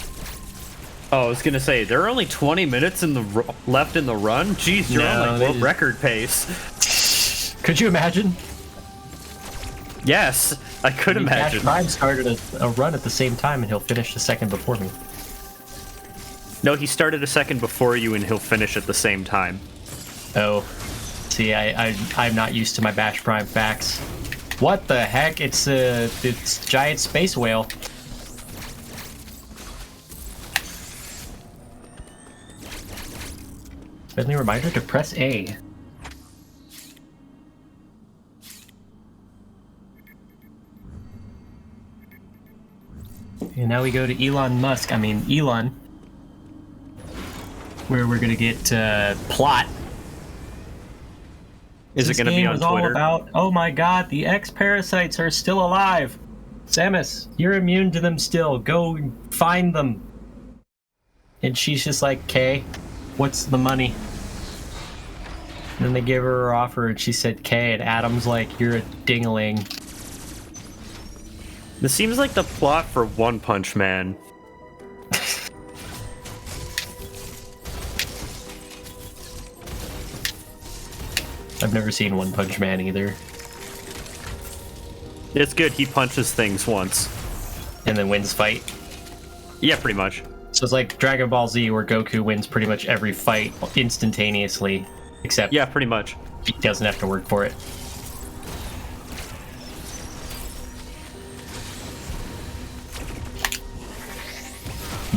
Oh, I was gonna say there are only 20 minutes left in the run. Jeez, you're on like world record pace. Could you imagine? Yes, I could imagine. Prime started a run at the same time, and he'll finish a second before me. No, he started a second before you, and he'll finish at the same time. Oh. See, I'm not used to my Bash Prime facts. What the heck? It's giant space whale. Friendly reminder to press A. And now we go to Elon, where we're gonna get plot. Is it going to be on Twitter? All about, oh my god, the X-Parasites are still alive. Samus, you're immune to them still. Go find them. And she's just like, "Okay, what's the money?" And then they give her her offer, and she said, "Okay." And Adam's like, "You're a dingaling." This seems like the plot for One Punch Man. I've never seen One Punch Man either. It's good. He punches things once. And then wins fight. Yeah, pretty much. So it's like Dragon Ball Z, where Goku wins pretty much every fight instantaneously, except Yeah, pretty much. he doesn't have to work for it.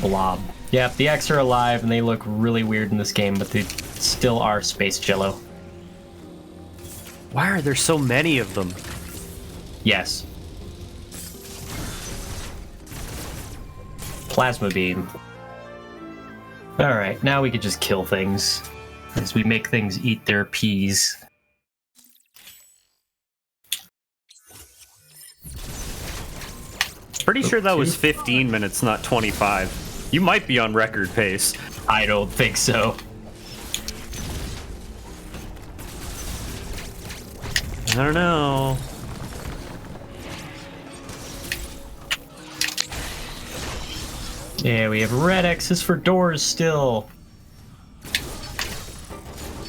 Blob. Yeah, the X are alive, and they look really weird in this game, but they still are Space Jello. Why are there so many of them? Yes. Plasma beam. Alright, now we can just kill things. As we make things eat their peas. Pretty sure that was 15 minutes, not 25. You might be on record pace. I don't think so. I don't know. Yeah, we have red X's for doors still.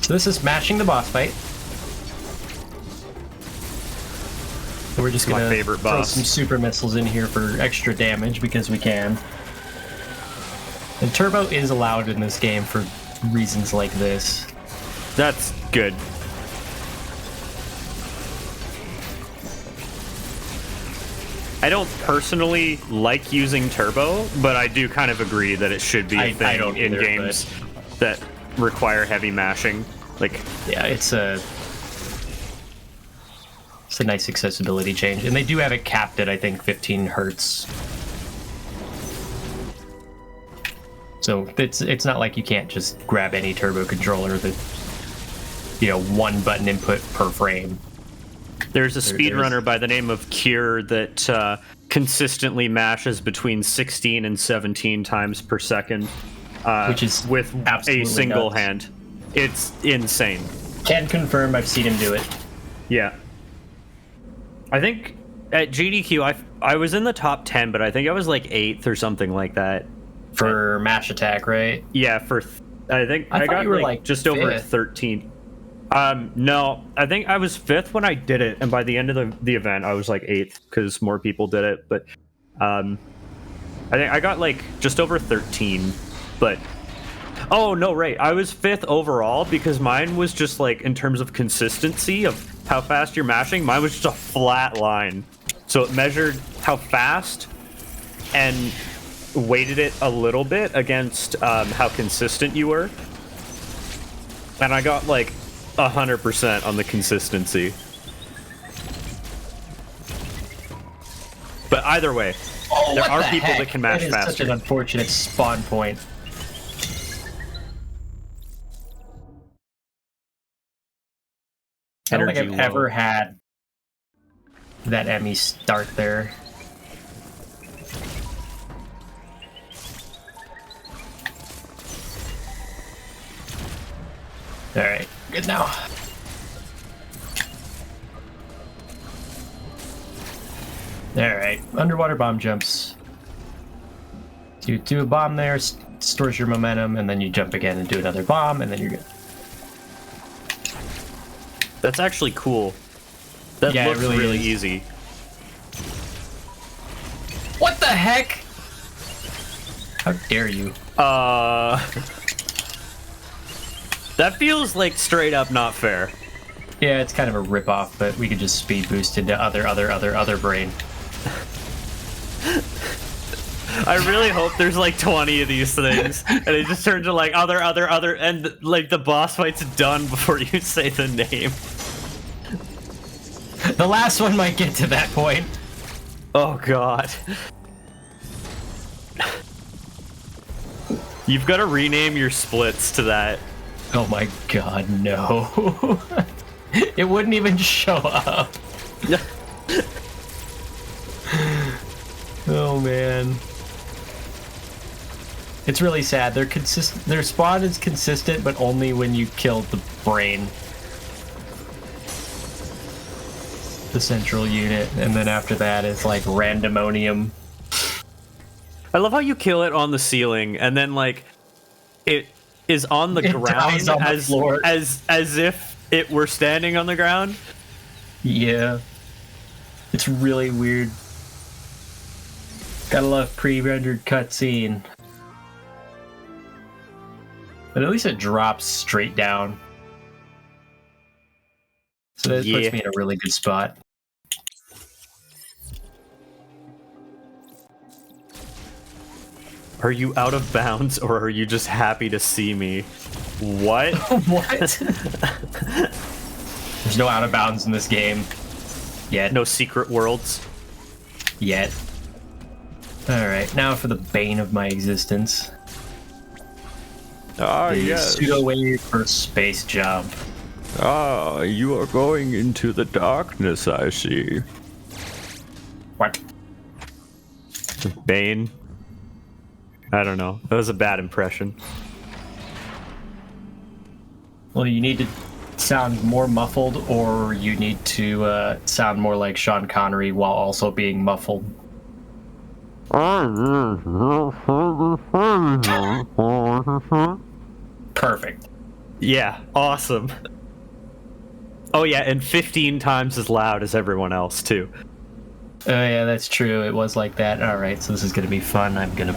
So this is mashing the boss fight. So we're just My gonna favorite throw boss. some super missiles in here for extra damage because we can. And turbo is allowed in this game for reasons like this. That's good. I don't personally like using turbo, but I do kind of agree that it should be a I thing don't in either, games that require heavy mashing. Like, Yeah, it's a nice accessibility change, and they do have it capped at I think 15 hertz. So it's not like you can't just grab any turbo controller that, you know, one button input per frame. there's a speedrunner by the name of Cure that consistently mashes between 16 and 17 times per second, Which is with a absolutely single nuts. hand. It's insane. Can confirm I've seen him do it. Yeah. I think at GDQ I was in the top 10, but I think I was like 8th or something like that. For mash attack, right? Yeah, I think I I thought got you were, like like, just over 5th. 13. No, I think I was 5th when I did it, and by the end of the event I was like 8th because more people did it. But I think I got like just over 13. But oh no, right, I was 5th overall because mine was just like in terms of consistency of how fast you're mashing. Mine was just a flat line, so it measured how fast and weighted it a little bit against how consistent you were, and I got like 100% on the consistency. But either way, there What are the people heck? that can mash That is faster. such an unfortunate spawn point. I don't think Energy I've low. ever had that Emmy start there. Alright, good now. Alright, underwater bomb jumps. You do a bomb there, stores your momentum, and then you jump again and do another bomb, and then you're good. That's actually cool. That Yeah, it looks really really is. easy. What the heck? How dare you? That feels like straight up not fair. Yeah, it's kind of a rip-off, but we could just speed boost into other brain. I really hope there's like 20 of these things, and it just turns to like other, and like the boss fight's done before you say the name. The last one might get to that point. Oh god. You've got to rename your splits to that. Oh my god, no. It wouldn't even show up. Oh man. It's really sad. Their spawn is consistent, but only when you kill the brain. The central unit, and then after that it's like randomonium. I love how you kill it on the ceiling, and then like it is on the ground on the floor. as if it were standing on the ground. Yeah. It's really weird. Gotta love pre-rendered cutscene. But at least it drops straight down. So that puts me in a really good spot. Are you out of bounds, or are you just happy to see me? What? What? There's no out of bounds in this game. Yet. No secret worlds? Yet. Alright, now for the bane of my existence. Ah, the yes. pseudo-wave for space jump. Ah, you are going into the darkness, I see. What? Bane? I don't know. That was a bad impression. Well, you need to sound more muffled, or you need to sound more like Sean Connery while also being muffled. Perfect. Yeah, awesome. Oh yeah, and 15 times as loud as everyone else, too. Oh yeah, that's true. It was like that. Alright, so this is gonna be fun. I'm gonna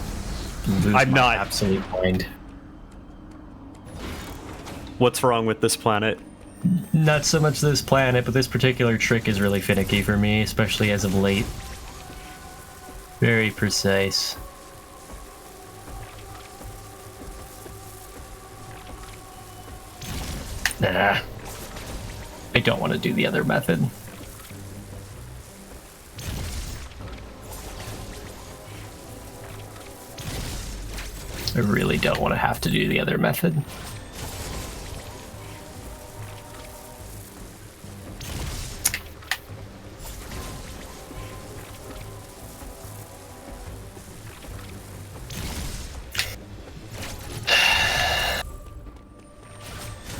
lose my absolute mind. What's wrong with this planet? Not so much this planet, but this particular trick is really finicky for me, especially as of late. Very precise. Nah. I don't want to do the other method. I really don't want to have to do the other method.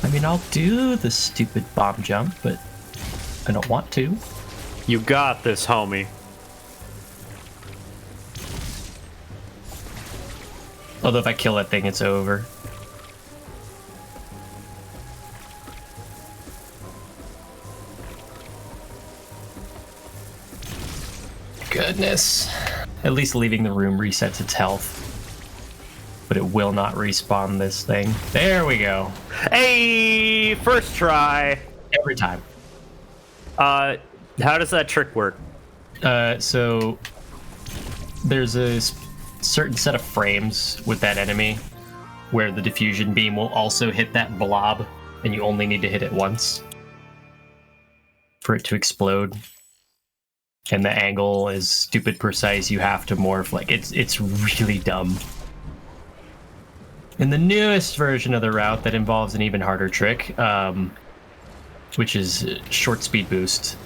I mean, I'll do the stupid bomb jump, but I don't want to. You got this, homie. Although if I kill that thing, it's over. Goodness. At least leaving the room resets its health. But it will not respawn this thing. There we go. Hey, first try. Every time. How does that trick work? So there's a certain set of frames with that enemy where the diffusion beam will also hit that blob, and you only need to hit it once for it to explode. And the angle is stupid precise. You have to morph. Like, it's really dumb. In the newest version of the route that involves an even harder trick, which is short speed boost,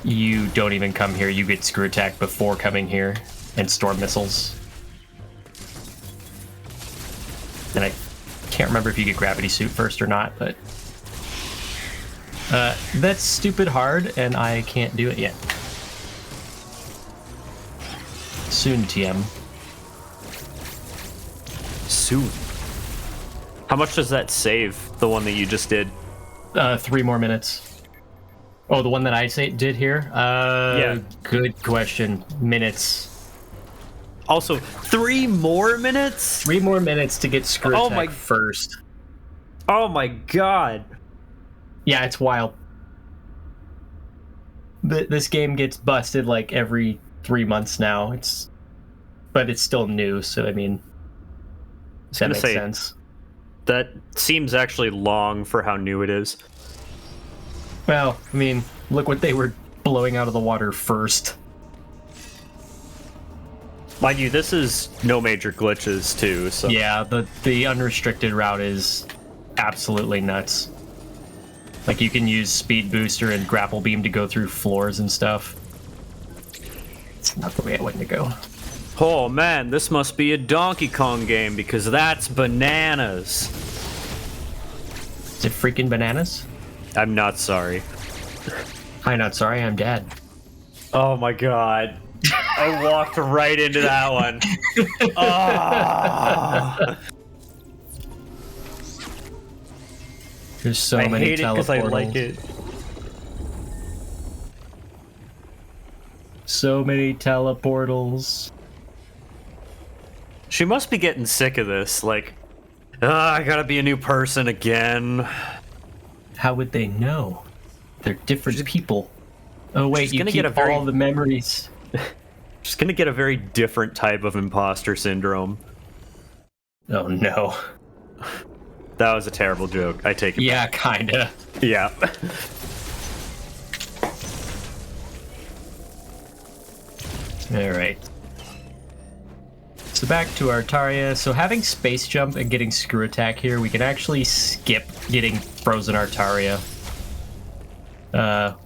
you don't even come here. You get screw attack before coming here, and storm missiles. And I can't remember if you get gravity suit first or not, but that's stupid hard, and I can't do it yet. Soon, TM. Soon. How much does that save, the one that you just did? 3 more minutes. Oh, the one that I did here? Yeah. Good question. Minutes. Also, 3 more minutes? 3 more minutes to get screw attack first. Oh my god. Yeah, it's wild. This game gets busted like every 3 months now. But it's still new, so I mean, does that make sense? That seems actually long for how new it is. Well, I mean, look what they were blowing out of the water first. Mind you, this is no major glitches too, so... Yeah, the unrestricted route is absolutely nuts. Like, you can use speed booster and grapple beam to go through floors and stuff. not the way I wanted to go. Oh man, this must be a Donkey Kong game because that's bananas. Is it freaking bananas? I'm not sorry. I'm not sorry, I'm Dad. Oh my god. I walked right into that one. Oh. There's so I many hate it because I teleportals. like it. So many teleportals. She must be getting sick of this. Like, I gotta be a new person again. How would they know? They're different people. Oh wait, she's you gonna keep get a very- all the memories. She's gonna get a very different type of imposter syndrome. Oh no. That was a terrible joke. I take it Yeah, kinda. back. Yeah. Alright. So back to Artaria. So having space jump and getting screw attack here, we can actually skip getting frozen Artaria.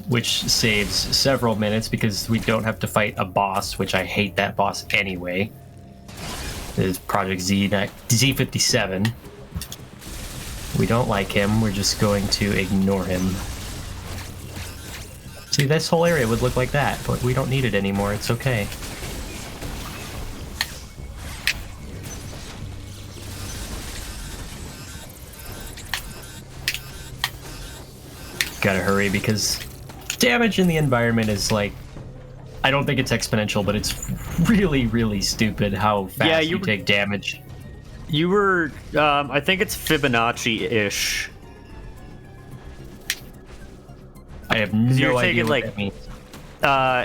Which saves several minutes because we don't have to fight a boss, which I hate that boss anyway. This is Project Z57. We don't like him, we're just going to ignore him. See, this whole area would look like that, but we don't need it anymore, it's okay. Gotta hurry because damage in the environment is like, I don't think it's exponential, but it's really, really stupid how fast you take damage. You were, I think it's Fibonacci-ish. I have no idea what like, that means.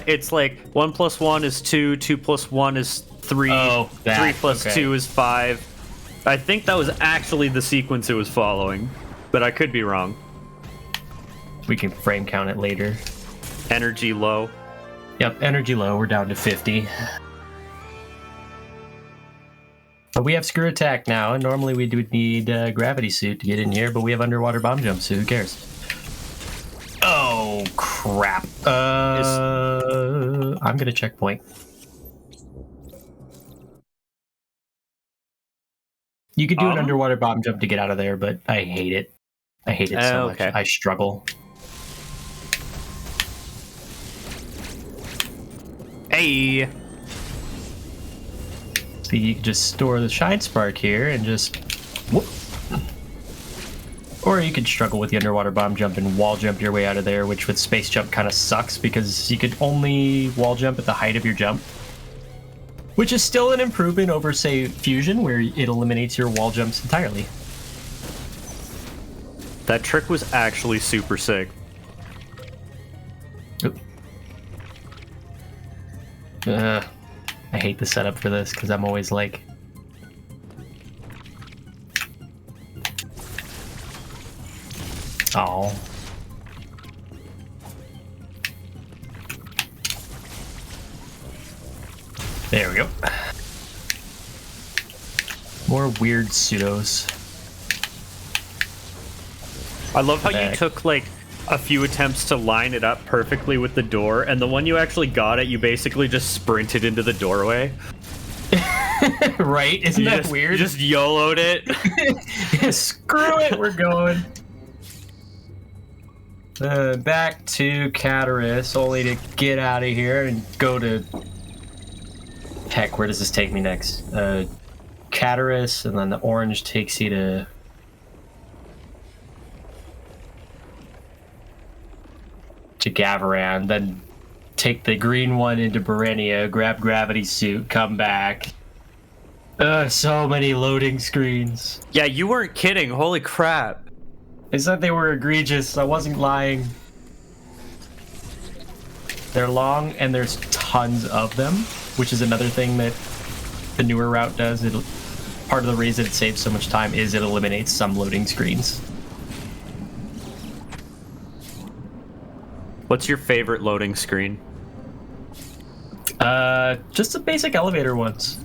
It's like 1 + 1 is 2, 2 + 1 is 3, Oh, that, 3 + 2 is 5. I think that was actually the sequence it was following, but I could be wrong. We can frame count it later. Energy low. Yep, energy low, we're down to 50. But we have screw attack now, and normally we would need gravity suit to get in here, but we have underwater bomb jump, so who cares? Oh, crap. I'm gonna checkpoint. You could do an underwater bomb jump to get out of there, but I hate it. I hate it so much. I struggle. Hey! So you can just store the shine spark here and just whoop. Or you could struggle with the underwater bomb jump and wall jump your way out of there, which with space jump kind of sucks because you could only wall jump at the height of your jump. Which is still an improvement over, say, Fusion, where it eliminates your wall jumps entirely. That trick was actually super sick. Oop. I hate the setup for this because I'm always like, oh. There we go. More weird pseudos. I love how you took like a few attempts to line it up perfectly with the door, and the one you actually got it, you basically just sprinted into the doorway. Right? Isn't that weird? You just YOLO'd it. Yeah, screw it, we're going. Back to Cataris, only to get out of here and go to... Heck, where does this take me next? Cataris, and then the orange takes you to... Gavaran, then take the green one into Berenia, grab gravity suit, come back. So many loading screens. Yeah, you weren't kidding. Holy crap. I said they were egregious. I wasn't lying. They're long, and there's tons of them, which is another thing that the newer route does. Part of the reason it saves so much time is it eliminates some loading screens. What's your favorite loading screen? Just the basic elevator ones.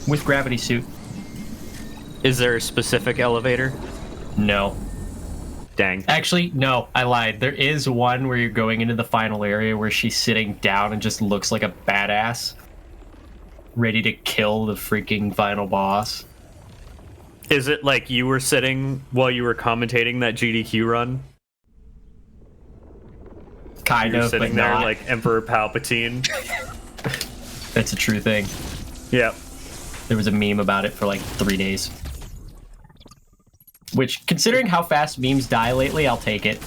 With gravity suit. Is there a specific elevator? No. Dang. Actually, no, I lied. There is one where you're going into the final area where she's sitting down and just looks like a badass, ready to kill the freaking final boss. Is it like you were sitting while you were commentating that GDQ run? Kind You're of, sitting but there not. like Emperor Palpatine. That's a true thing. Yeah. There was a meme about it for like 3 days. Which, considering how fast memes die lately, I'll take it.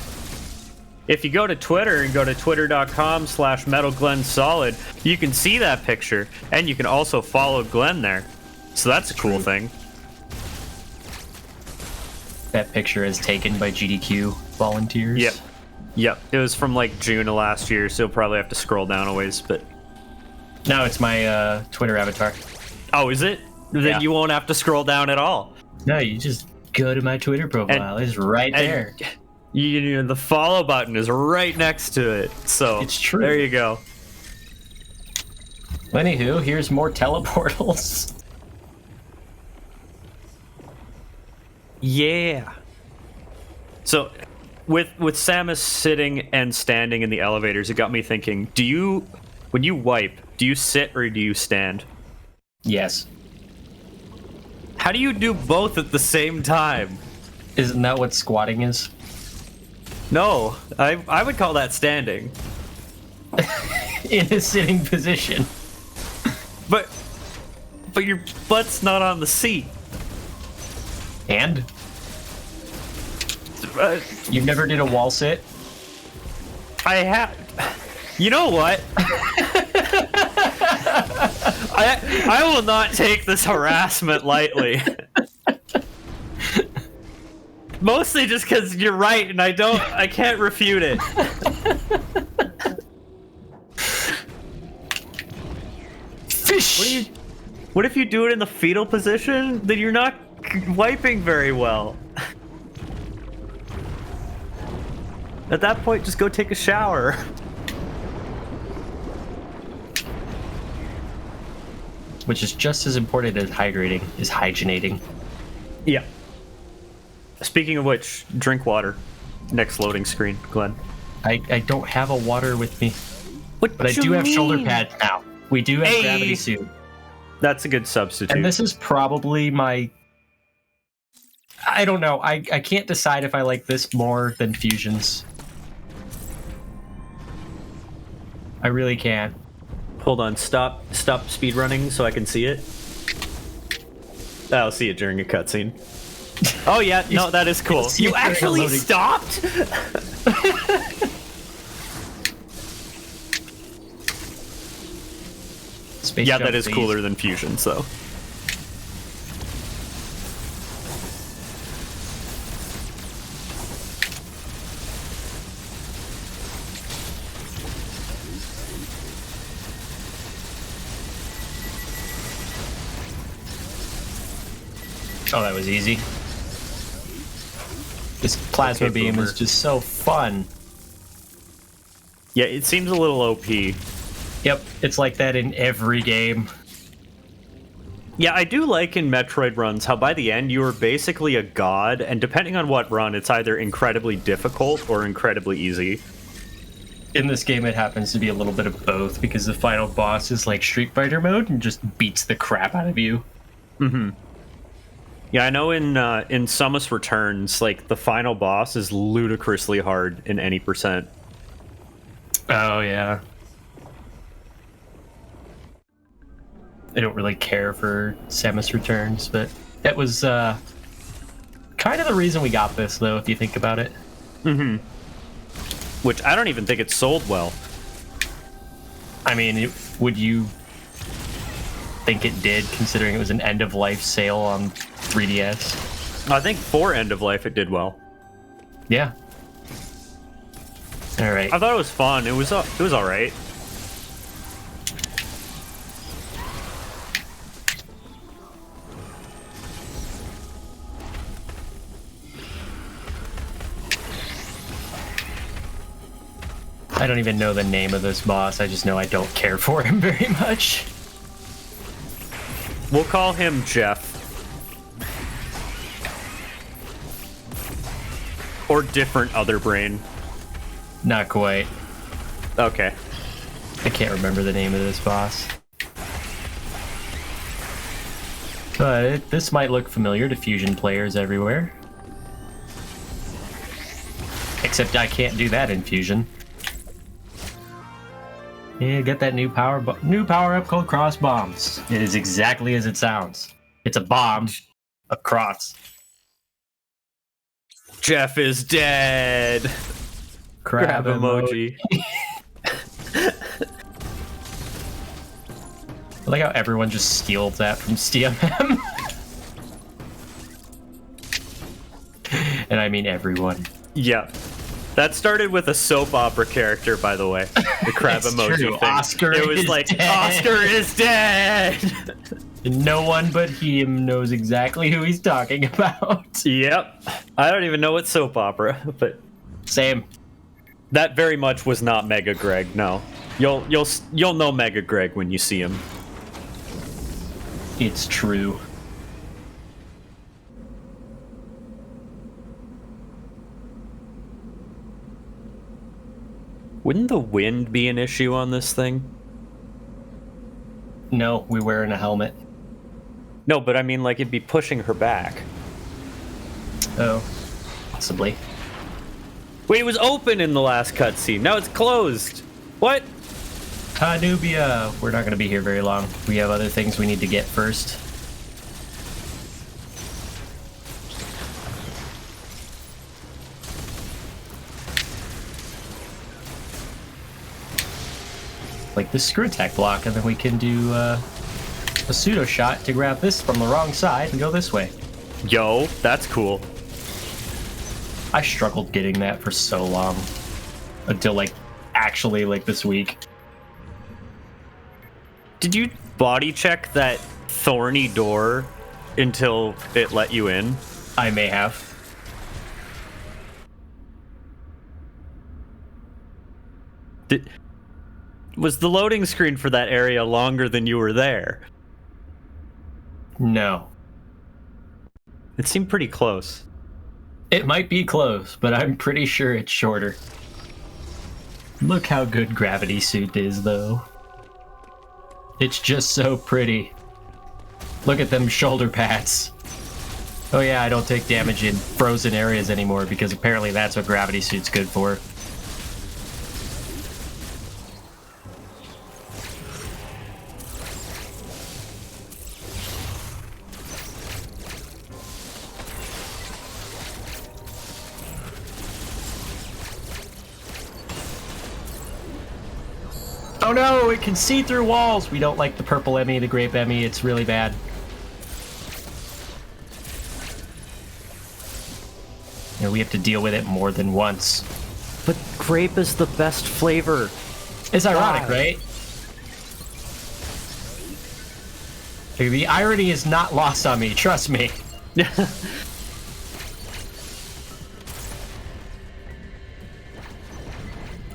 If you go to Twitter and go to twitter.com/metalglennsolid, you can see that picture, and you can also follow Glenn there. So that's a cool thing. That picture is taken by GDQ volunteers. Yep. Yep. It was from like June of last year, so you'll probably have to scroll down a ways, but... No, it's my Twitter avatar. Oh, is it? Then Yeah. you won't have to scroll down at all. No, you just go to my Twitter profile. It's right there. The follow button is right next to it. So It's true. There you go. Anywho, here's more teleportals. Yeah. So with Samus sitting and standing in the elevators, it got me thinking, when you wipe, do you sit or do you stand? Yes. How do you do both at the same time? Isn't that what squatting is? No, I would call that standing. In a sitting position. But your butt's not on the seat. And? Uh, You never did a wall sit? I have. You know what? I will not take this harassment lightly. Mostly just because you're right, and I can't refute it. Fish! What if you do it in the fetal position? Then you're not wiping very well. At that point, just go take a shower. Which is just as important as hydrating, is hygienating. Yeah. Speaking of which, drink water. Next loading screen, Glenn. I don't have a water with me. What But I do have shoulder pads now. We do have Hey! gravity suit. That's a good substitute. And this is probably my... I don't know. I can't decide if I like this more than Fusion's. I really can't. Hold on, stop speedrunning so I can see it. I'll see it during a cutscene. Oh yeah, no, that is cool. see You it during actually loading. stopped? Space Yeah, jump, that is please. cooler than Fusion's though. Oh, that was easy. This plasma Okay, beam boomer. is just so fun. Yeah, it seems a little OP. Yep, it's like that in every game. Yeah, I do like in Metroid runs how by the end you are basically a god, and depending on what run, it's either incredibly difficult or incredibly easy. In this game, it happens to be a little bit of both because the final boss is like Street Fighter mode and just beats the crap out of you. Mm-hmm. Yeah, I know in Samus Returns, like, the final boss is ludicrously hard in any percent. Oh, yeah. I don't really care for Samus Returns, but that was kind of the reason we got this, though, if you think about it. Mm-hmm. Which I don't even think it sold well. I mean, would you think it did, considering it was an end-of-life sale on 3DS? I think for End of Life it did well. Yeah. All right. I thought it was fun. It was all right. I don't even know the name of this boss. I just know I don't care for him very much. We'll call him Jeff. Or different other brain. Not quite. Okay. I can't remember the name of this boss. But this might look familiar to Fusion players everywhere. Except I can't do that in Fusion. Yeah, get that new power up called cross bombs. It is exactly as it sounds. It's a bomb, a cross. Jeff is dead. Crab emoji. I like how everyone just steals that from STMM. And I mean everyone. Yeah. That started with a soap opera character, by the way. The crab emoji true. thing. Oscar it was is like, dead. Oscar is dead! No one but him knows exactly who he's talking about. Yep. I don't even know what soap opera, but Same. that very much was not Mega Greg, no. You'll know Mega Greg when you see him. It's true. Wouldn't the wind be an issue on this thing? No, we're wearing a helmet. No, but I mean, like, it'd be pushing her back. Oh, possibly. Wait, it was open in the last cutscene. Now it's closed. What? Nubia, we're not going to be here very long. We have other things we need to get first. Like the screw attack block, and then we can do a pseudo shot to grab this from the wrong side and go this way. Yo, that's cool. I struggled getting that for so long. Until, like, actually, like, this week. Did you body check that thorny door until it let you in? I may have. Was the loading screen for that area longer than you were there? No. It seemed pretty close. It might be close, but I'm pretty sure it's shorter. Look how good Gravity Suit is, though. It's just so pretty. Look at them shoulder pads. Oh yeah, I don't take damage in frozen areas anymore because apparently that's what Gravity Suit's good for. Oh no, it can see through walls! We don't like the purple Emmy, the grape Emmy, it's really bad. Yeah, we have to deal with it more than once. But grape is the best flavor. It's ironic, right? The irony is not lost on me, trust me.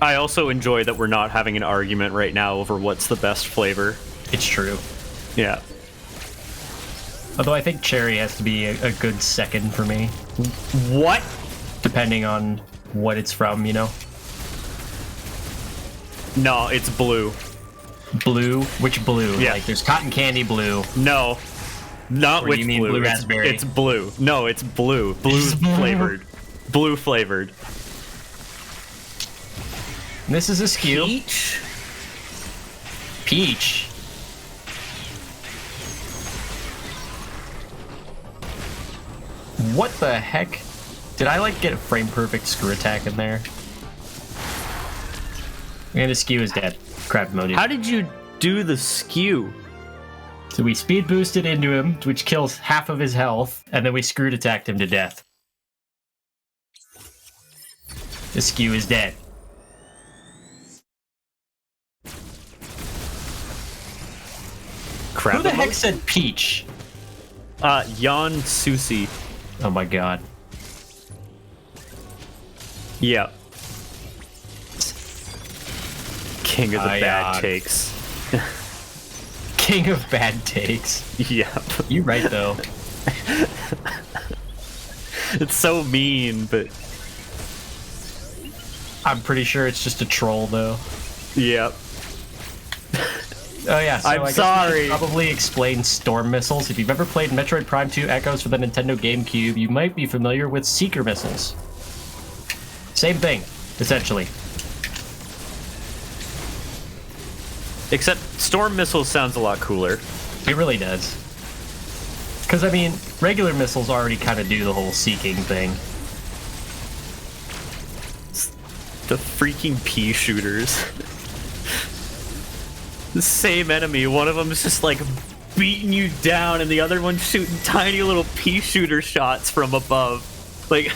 I also enjoy that we're not having an argument right now over what's the best flavor. It's true. Yeah. Although I think cherry has to be a good second for me. What? Depending on what it's from, you know? No, it's blue. Blue? Which blue? Yeah. Like, there's cotton candy blue. No. Not Or which you mean blue. blue raspberry? It's blue. No, it's blue. Blue It's blue. flavored. Blue flavored. This is a skew. Peach? Peach. What the heck? Did I, like, get a frame perfect screw attack in there? And the skew is dead. Crap emoji. How did you do the skew? So we speed boosted into him, which kills half of his health, and then we screwed attacked him to death. The skew is dead. Crap. Who the heck said peach? Jan Susi. Oh my god. Yeah. King of the bad God. takes. King of bad takes. Yep. You right though. It's so mean, but I'm pretty sure it's just a troll, though. Yep. Oh yeah, so I'm I guess sorry. we should probably explain storm missiles. If you've ever played Metroid Prime 2 Echoes for the Nintendo GameCube, you might be familiar with seeker missiles. Same thing, essentially. Except storm missiles sounds a lot cooler. It really does. Because, I mean, regular missiles already kind of do the whole seeking thing. The freaking pea shooters. The same enemy, one of them is just like beating you down and the other one's shooting tiny little pea shooter shots from above. Like,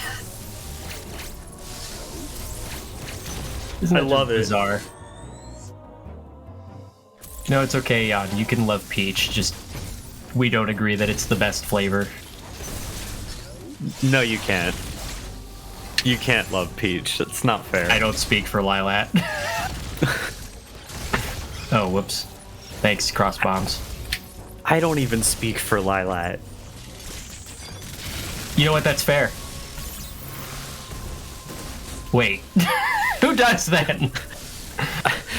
I love it. Bizarre. No, it's okay, Jan. You can love peach, just we don't agree that it's the best flavor. No, you can't. You can't love peach. That's not fair. I don't speak for Lilat. Oh, whoops. Thanks, cross bombs. I don't even speak for Lilat. You know what? That's fair. Wait. Who does then?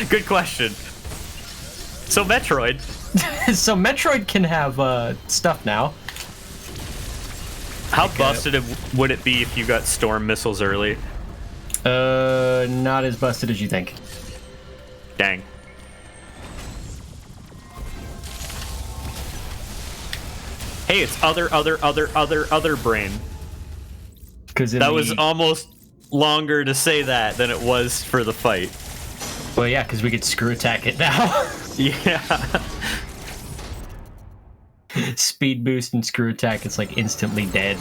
Good question. So Metroid. So Metroid can have stuff now. How busted would it be if you got storm missiles early? Not as busted as you think. Dang. Hey, it's other brain. Because that was almost longer to say that than it was for the fight. Well, yeah, because we could screw attack it now. Yeah. Speed boost and screw attack, it's like instantly dead.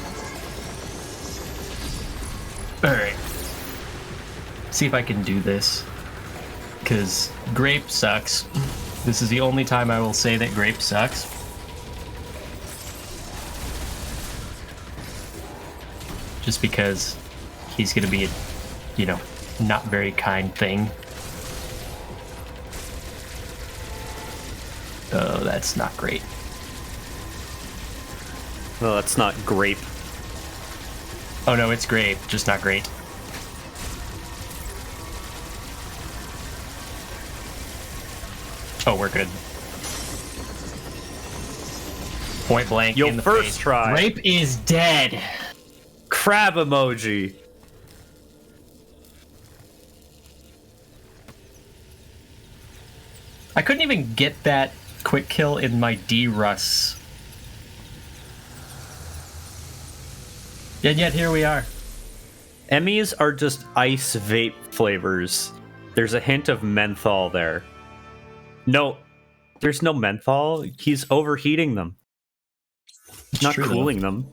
Alright. See if I can do this. Because grape sucks. This is the only time I will say that grape sucks. Just because he's gonna be a, you know, not very kind thing. Oh, that's not great. Well, that's not grape. Oh no, it's grape, just not great. Oh, we're good. Point blank Your in the first face. try. Grape is dead. Crab emoji. I couldn't even get that quick kill in my D-Russ. And yet here we are. Emmys are just ice vape flavors. There's a hint of menthol there. No, there's no menthol. He's overheating them. He's not cooling them.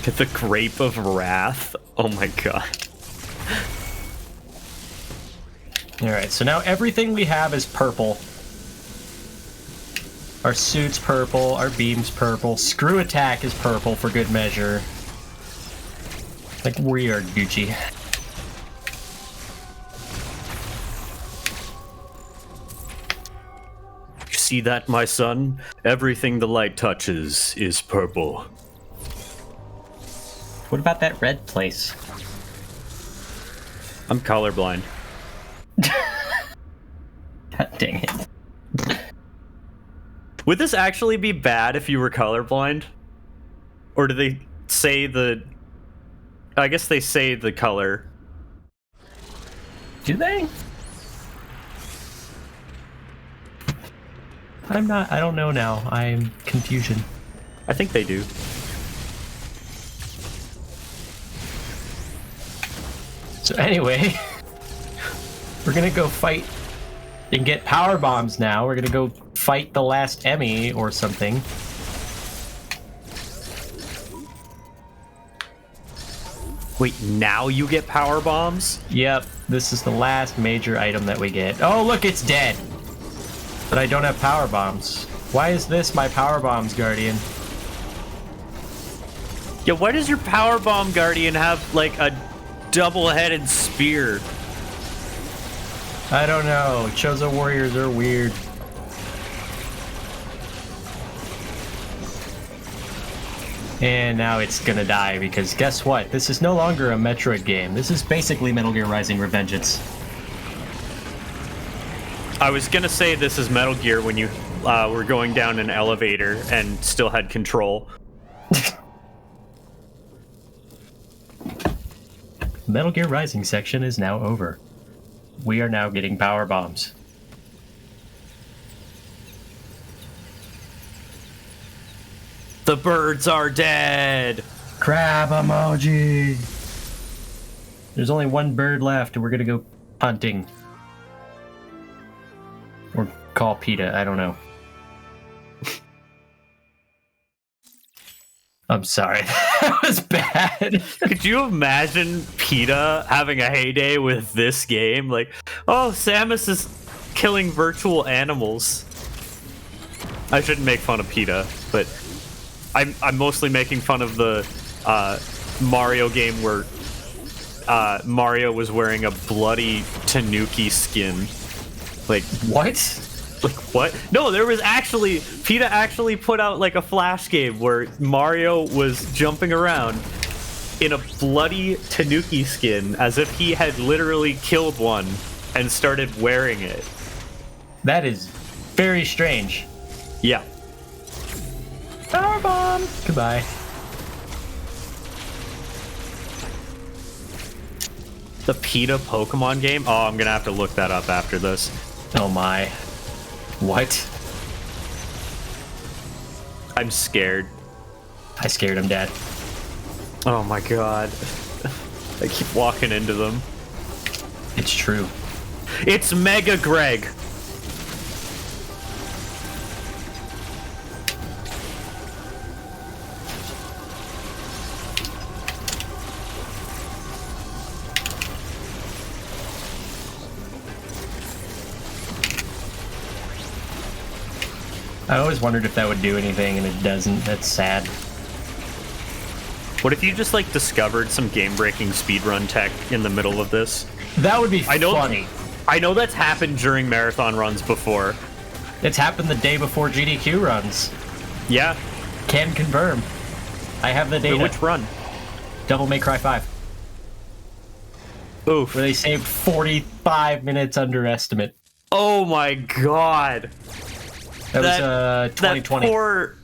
Get the grape of wrath. Oh my god. Alright, so now everything we have is purple. Our suit's purple, our beam's purple, screw attack is purple for good measure. Like, we are Gucci. You see that, my son? Everything the light touches is purple. What about that red place? I'm colorblind. God dang it. Would this actually be bad if you were colorblind? Or do they say the... I guess they say the color. Do they? I don't know now. I'm confusion. I think they do. So anyway, we're gonna go fight and get power bombs now. We're gonna go fight the last Emmy or something. Wait, now you get power bombs? Yep, this is the last major item that we get. Oh, look, it's dead. But I don't have power bombs. Why is this my power bombs, Guardian? Yeah, why does your power bomb guardian have like a double-headed spear? I don't know. Chozo warriors are weird. And now it's gonna die because guess what? This is no longer a Metroid game. This is basically Metal Gear Rising: Revengeance. I was gonna say this is Metal Gear when you were going down an elevator and still had control. Metal Gear Rising section is now over. We are now getting power bombs. The birds are dead! Crab emoji! There's only one bird left and we're gonna go hunting. Or call PETA, I don't know. I'm sorry, that was bad. Could you imagine PETA having a heyday with this game? Like, oh, Samus is killing virtual animals. I shouldn't make fun of PETA, but I'm mostly making fun of the Mario game where Mario was wearing a bloody Tanuki skin. Like, What? like what? No, there was actually PETA actually put out like a Flash game where Mario was jumping around in a bloody Tanuki skin as if he had literally killed one and started wearing it. That is very strange. Yeah. Powerbomb! Goodbye. The PETA Pokemon game? Oh, I'm gonna have to look that up after this. Oh my. What? I'm scared. I scared him, Dad. Oh my god. I keep walking into them. It's true. It's Mega Greg. I always wondered if that would do anything, and it doesn't. That's sad. What if you just like discovered some game-breaking speedrun tech in the middle of this? That would be know, funny. I know that's happened during marathon runs before. It's happened the day before GDQ runs. Yeah. Can confirm. I have the data. Which run? Devil May Cry 5. Oof. Where they saved 45 minutes underestimate. Oh my god. That was 2020. That poor,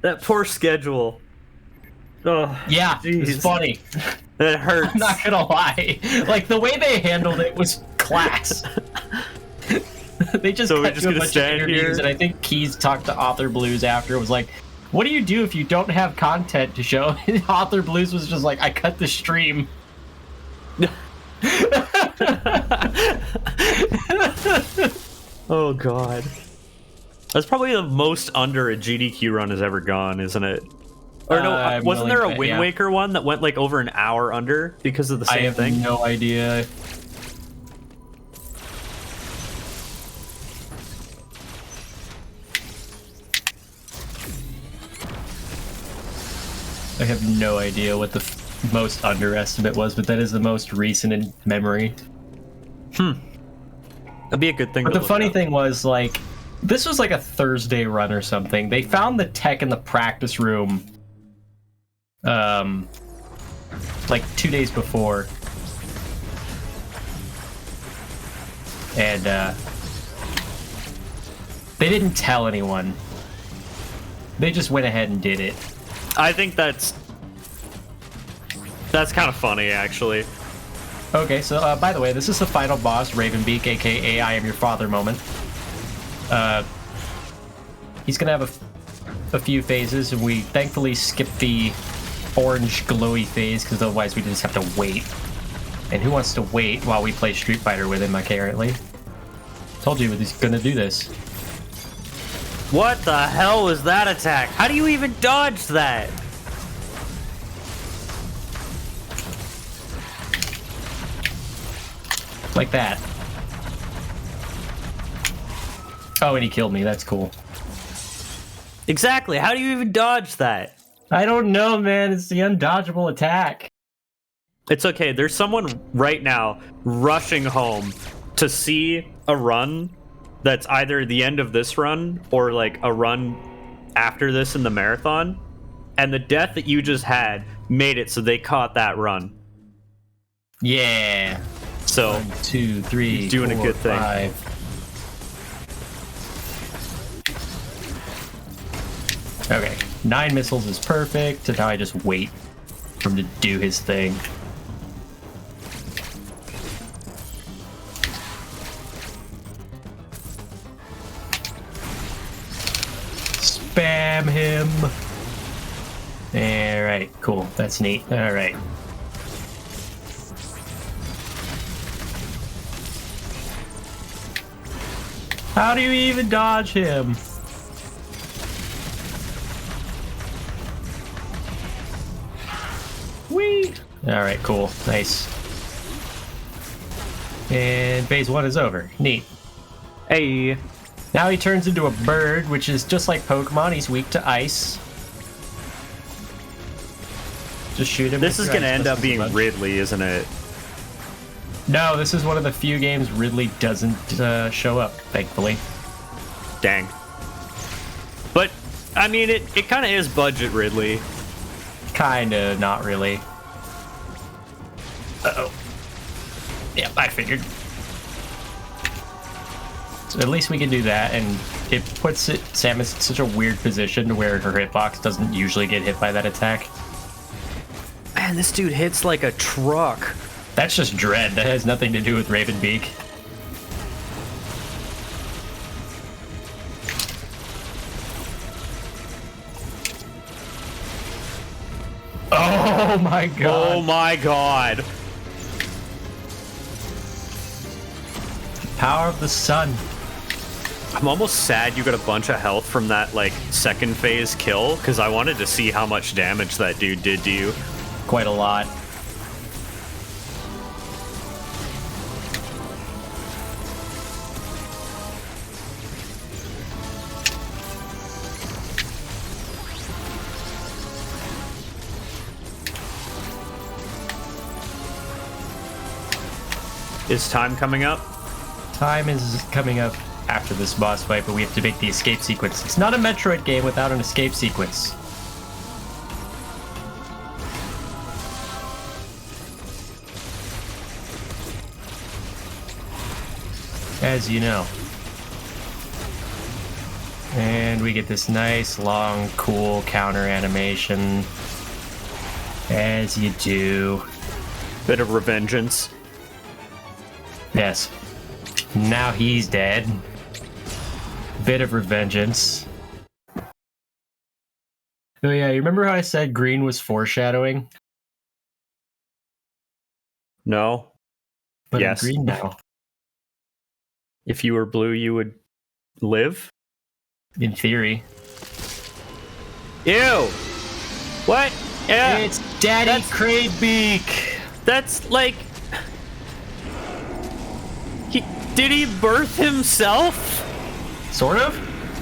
that poor schedule. Oh, Yeah, geez. it's funny. That hurts. I'm not gonna lie. Like, the way they handled it was class. They just So we're cut just to a gonna bunch of stand interviews, here? and I think Keys talked to Author Blues after. It was like, what do you do if you don't have content to show? Author Blues was just like, I cut the stream. Oh god. That's probably the most under a GDQ run has ever gone, isn't it? Or no, I'm wasn't there a willing to bet, Wind yeah. Waker one that went like over an hour under because of the I same have thing? no idea. I have no idea what the most underestimate was, but that is the most recent in memory. That'd be a good thing. But to the look funny up. thing was, like, this was like a Thursday run or something. They found the tech in the practice room, like 2 days before. And, they didn't tell anyone. They just went ahead and did it. I think that's kind of funny, actually. Okay, so, by the way, this is the final boss, Ravenbeak, aka I am your father moment. He's gonna have a few phases, and we thankfully skipped the orange glowy phase, because otherwise we just have to wait. And who wants to wait while we play Street Fighter with him, apparently? Told you he's gonna do this. What the hell was that attack? How do you even dodge that? Like that. Oh, and he killed me, that's cool. Exactly. How do you even dodge that? I don't know, man, it's the undodgeable attack. It's okay. There's someone right now rushing home to see a run that's either the end of this run or like a run after this in the marathon. and the death that you just had made it so they caught that run. Yeah. So 1, 2, 3, you're doing 4, a good thing. 5. Okay, 9 missiles is perfect, and now I just wait for him to do his thing. Spam him. Alright, cool. That's neat. Alright. How do you even dodge him? Whee! Alright, cool. Nice. And phase 1 is over. Neat. Hey. Now he turns into a bird, which is just like Pokemon. He's weak to ice. Just shoot him. This is going to end up being Ridley, isn't it? No, this is one of the few games Ridley doesn't show up, thankfully. Dang. But, I mean, it kind of is budget Ridley. Kinda, not really. Uh-oh. Yep, I figured. So at least we can do that, and it puts Samus in such a weird position where her hitbox doesn't usually get hit by that attack. Man, this dude hits like a truck. That's just Dread. That has nothing to do with Ravenbeak. Oh my god. Oh my god. Power of the sun. I'm almost sad you got a bunch of health from that, like, second phase kill, because I wanted to see how much damage that dude did to you. Quite a lot. Is time coming up? Time is coming up after this boss fight, but we have to make the escape sequence. It's not a Metroid game without an escape sequence. As you know. And we get this nice, long, cool counter animation. As you do. Bit of revengeance. Yes. Now he's dead. Bit of revengeance. Oh yeah, you remember how I said green was foreshadowing? No. But Yes. I'm green now. If you were blue, you would live? In theory. Ew! What? Yeah. It's Daddy Cravebeak! That's like... Did he birth himself? Sort of?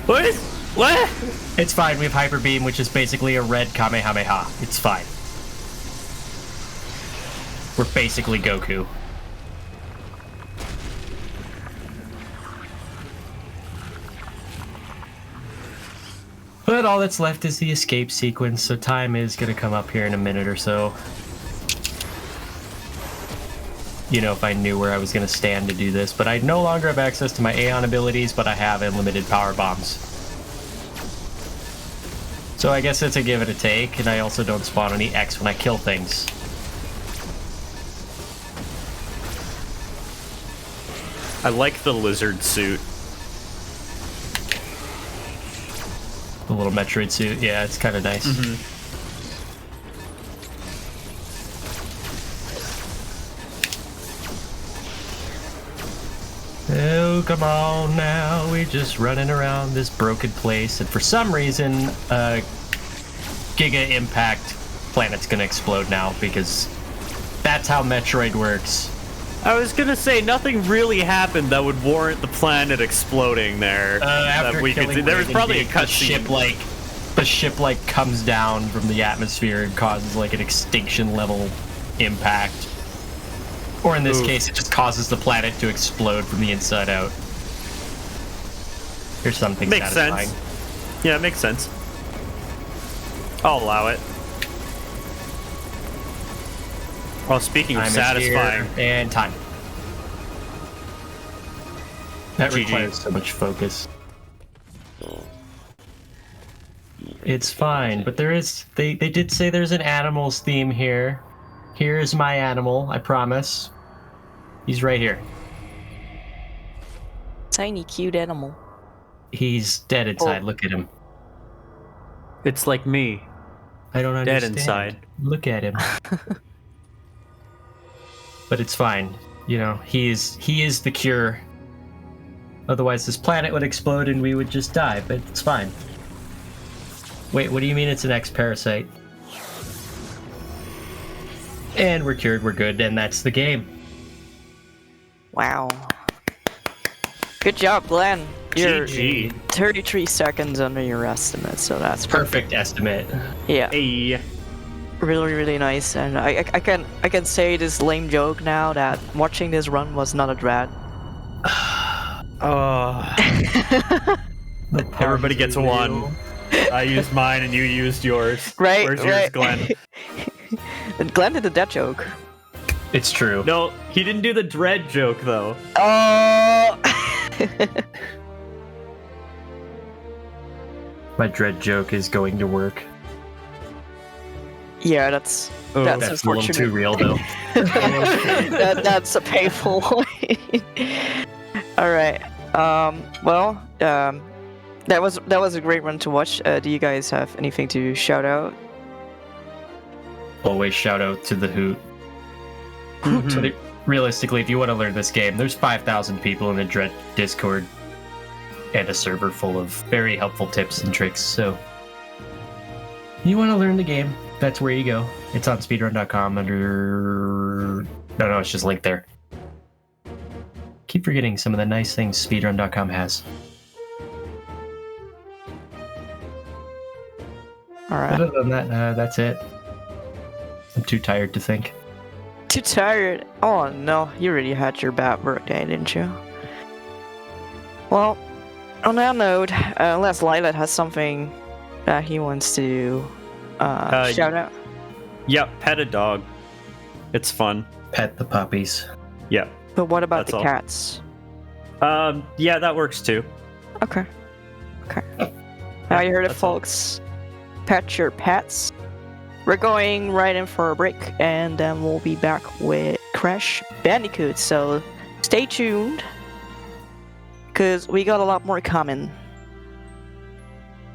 What? What? It's fine, we have Hyper Beam, which is basically a red Kamehameha. It's fine. We're basically Goku. But all that's left is the escape sequence, so time is going to come up here in a minute or so. You know, if I knew where I was going to stand to do this, but I no longer have access to my Aeon abilities, but I have unlimited power bombs. So I guess it's a give it a take, and I also don't spawn any X when I kill things. I like the lizard suit. The little Metroid suit, yeah, it's kind of nice. Mm-hmm. Oh, come on now, we're just running around this broken place, and for some reason, Giga Impact planet's gonna explode now, because that's how Metroid works. I was gonna say, nothing really happened that would warrant the planet exploding there. After that we could killing see. There was probably a Ravenbeak, cutscene. the ship comes down from the atmosphere and causes like an extinction level impact. Or in this case, it just causes the planet to explode from the inside out. Here's something Makes satisfying. sense. Yeah, it makes sense. I'll allow it. Well, speaking of Time is satisfying, here, and time. That GG. requires so much focus. It's fine, but there is. They did say there's an animals theme here. Here's my animal, I promise. He's right here. Tiny, cute animal. He's dead inside. Oh. Look at him. it's like me. I don't Dead understand. inside. Look at him. But it's fine. You know, he is the cure. Otherwise, this planet would explode and we would just die. But it's fine. Wait, what do you mean it's an X-parasite? And we're cured. We're good, and that's the game. Wow. Good job, Glenn. You're GG. 33 seconds under your estimate, so that's Perfect estimate. Yeah, Hey. really, really nice. And I can say this lame joke now that watching this run was not a drag. Oh. The Everybody gets puns are one. real. I used mine and you used yours. Right, Where's yours, right. Glenn? And Glenn did that joke. It's true. No, he didn't do the dread joke though. Oh. My dread joke is going to work. Yeah, that's Oh, that's That's a little unfortunate. too real, though. That's a painful one. All right. Well, that was a great run to watch. Do you guys have anything to shout out? Always shout out to the Hoot. Mhm. So realistically, if you want to learn this game, there's 5,000 people in the Dread Discord and a server full of very helpful tips and tricks. So, you want to learn the game, that's where you go. It's on speedrun.com under... No, it's just linked there. Keep forgetting some of the nice things speedrun.com has. All right. Other than that, that's it. I'm too tired to think. Too tired. Oh no, you already had your bad birthday, didn't you? Well, on that note, unless Lilat has something that he wants to shout out. Yep, pet a dog. It's fun. Pet the puppies. Yep. But what about That's the all. cats? Yeah, that works too. Okay. Now you heard it, That's all. folks. Pet your pets. We're going right in for a break, and then we'll be back with Crash Bandicoot. So stay tuned, because we got a lot more coming.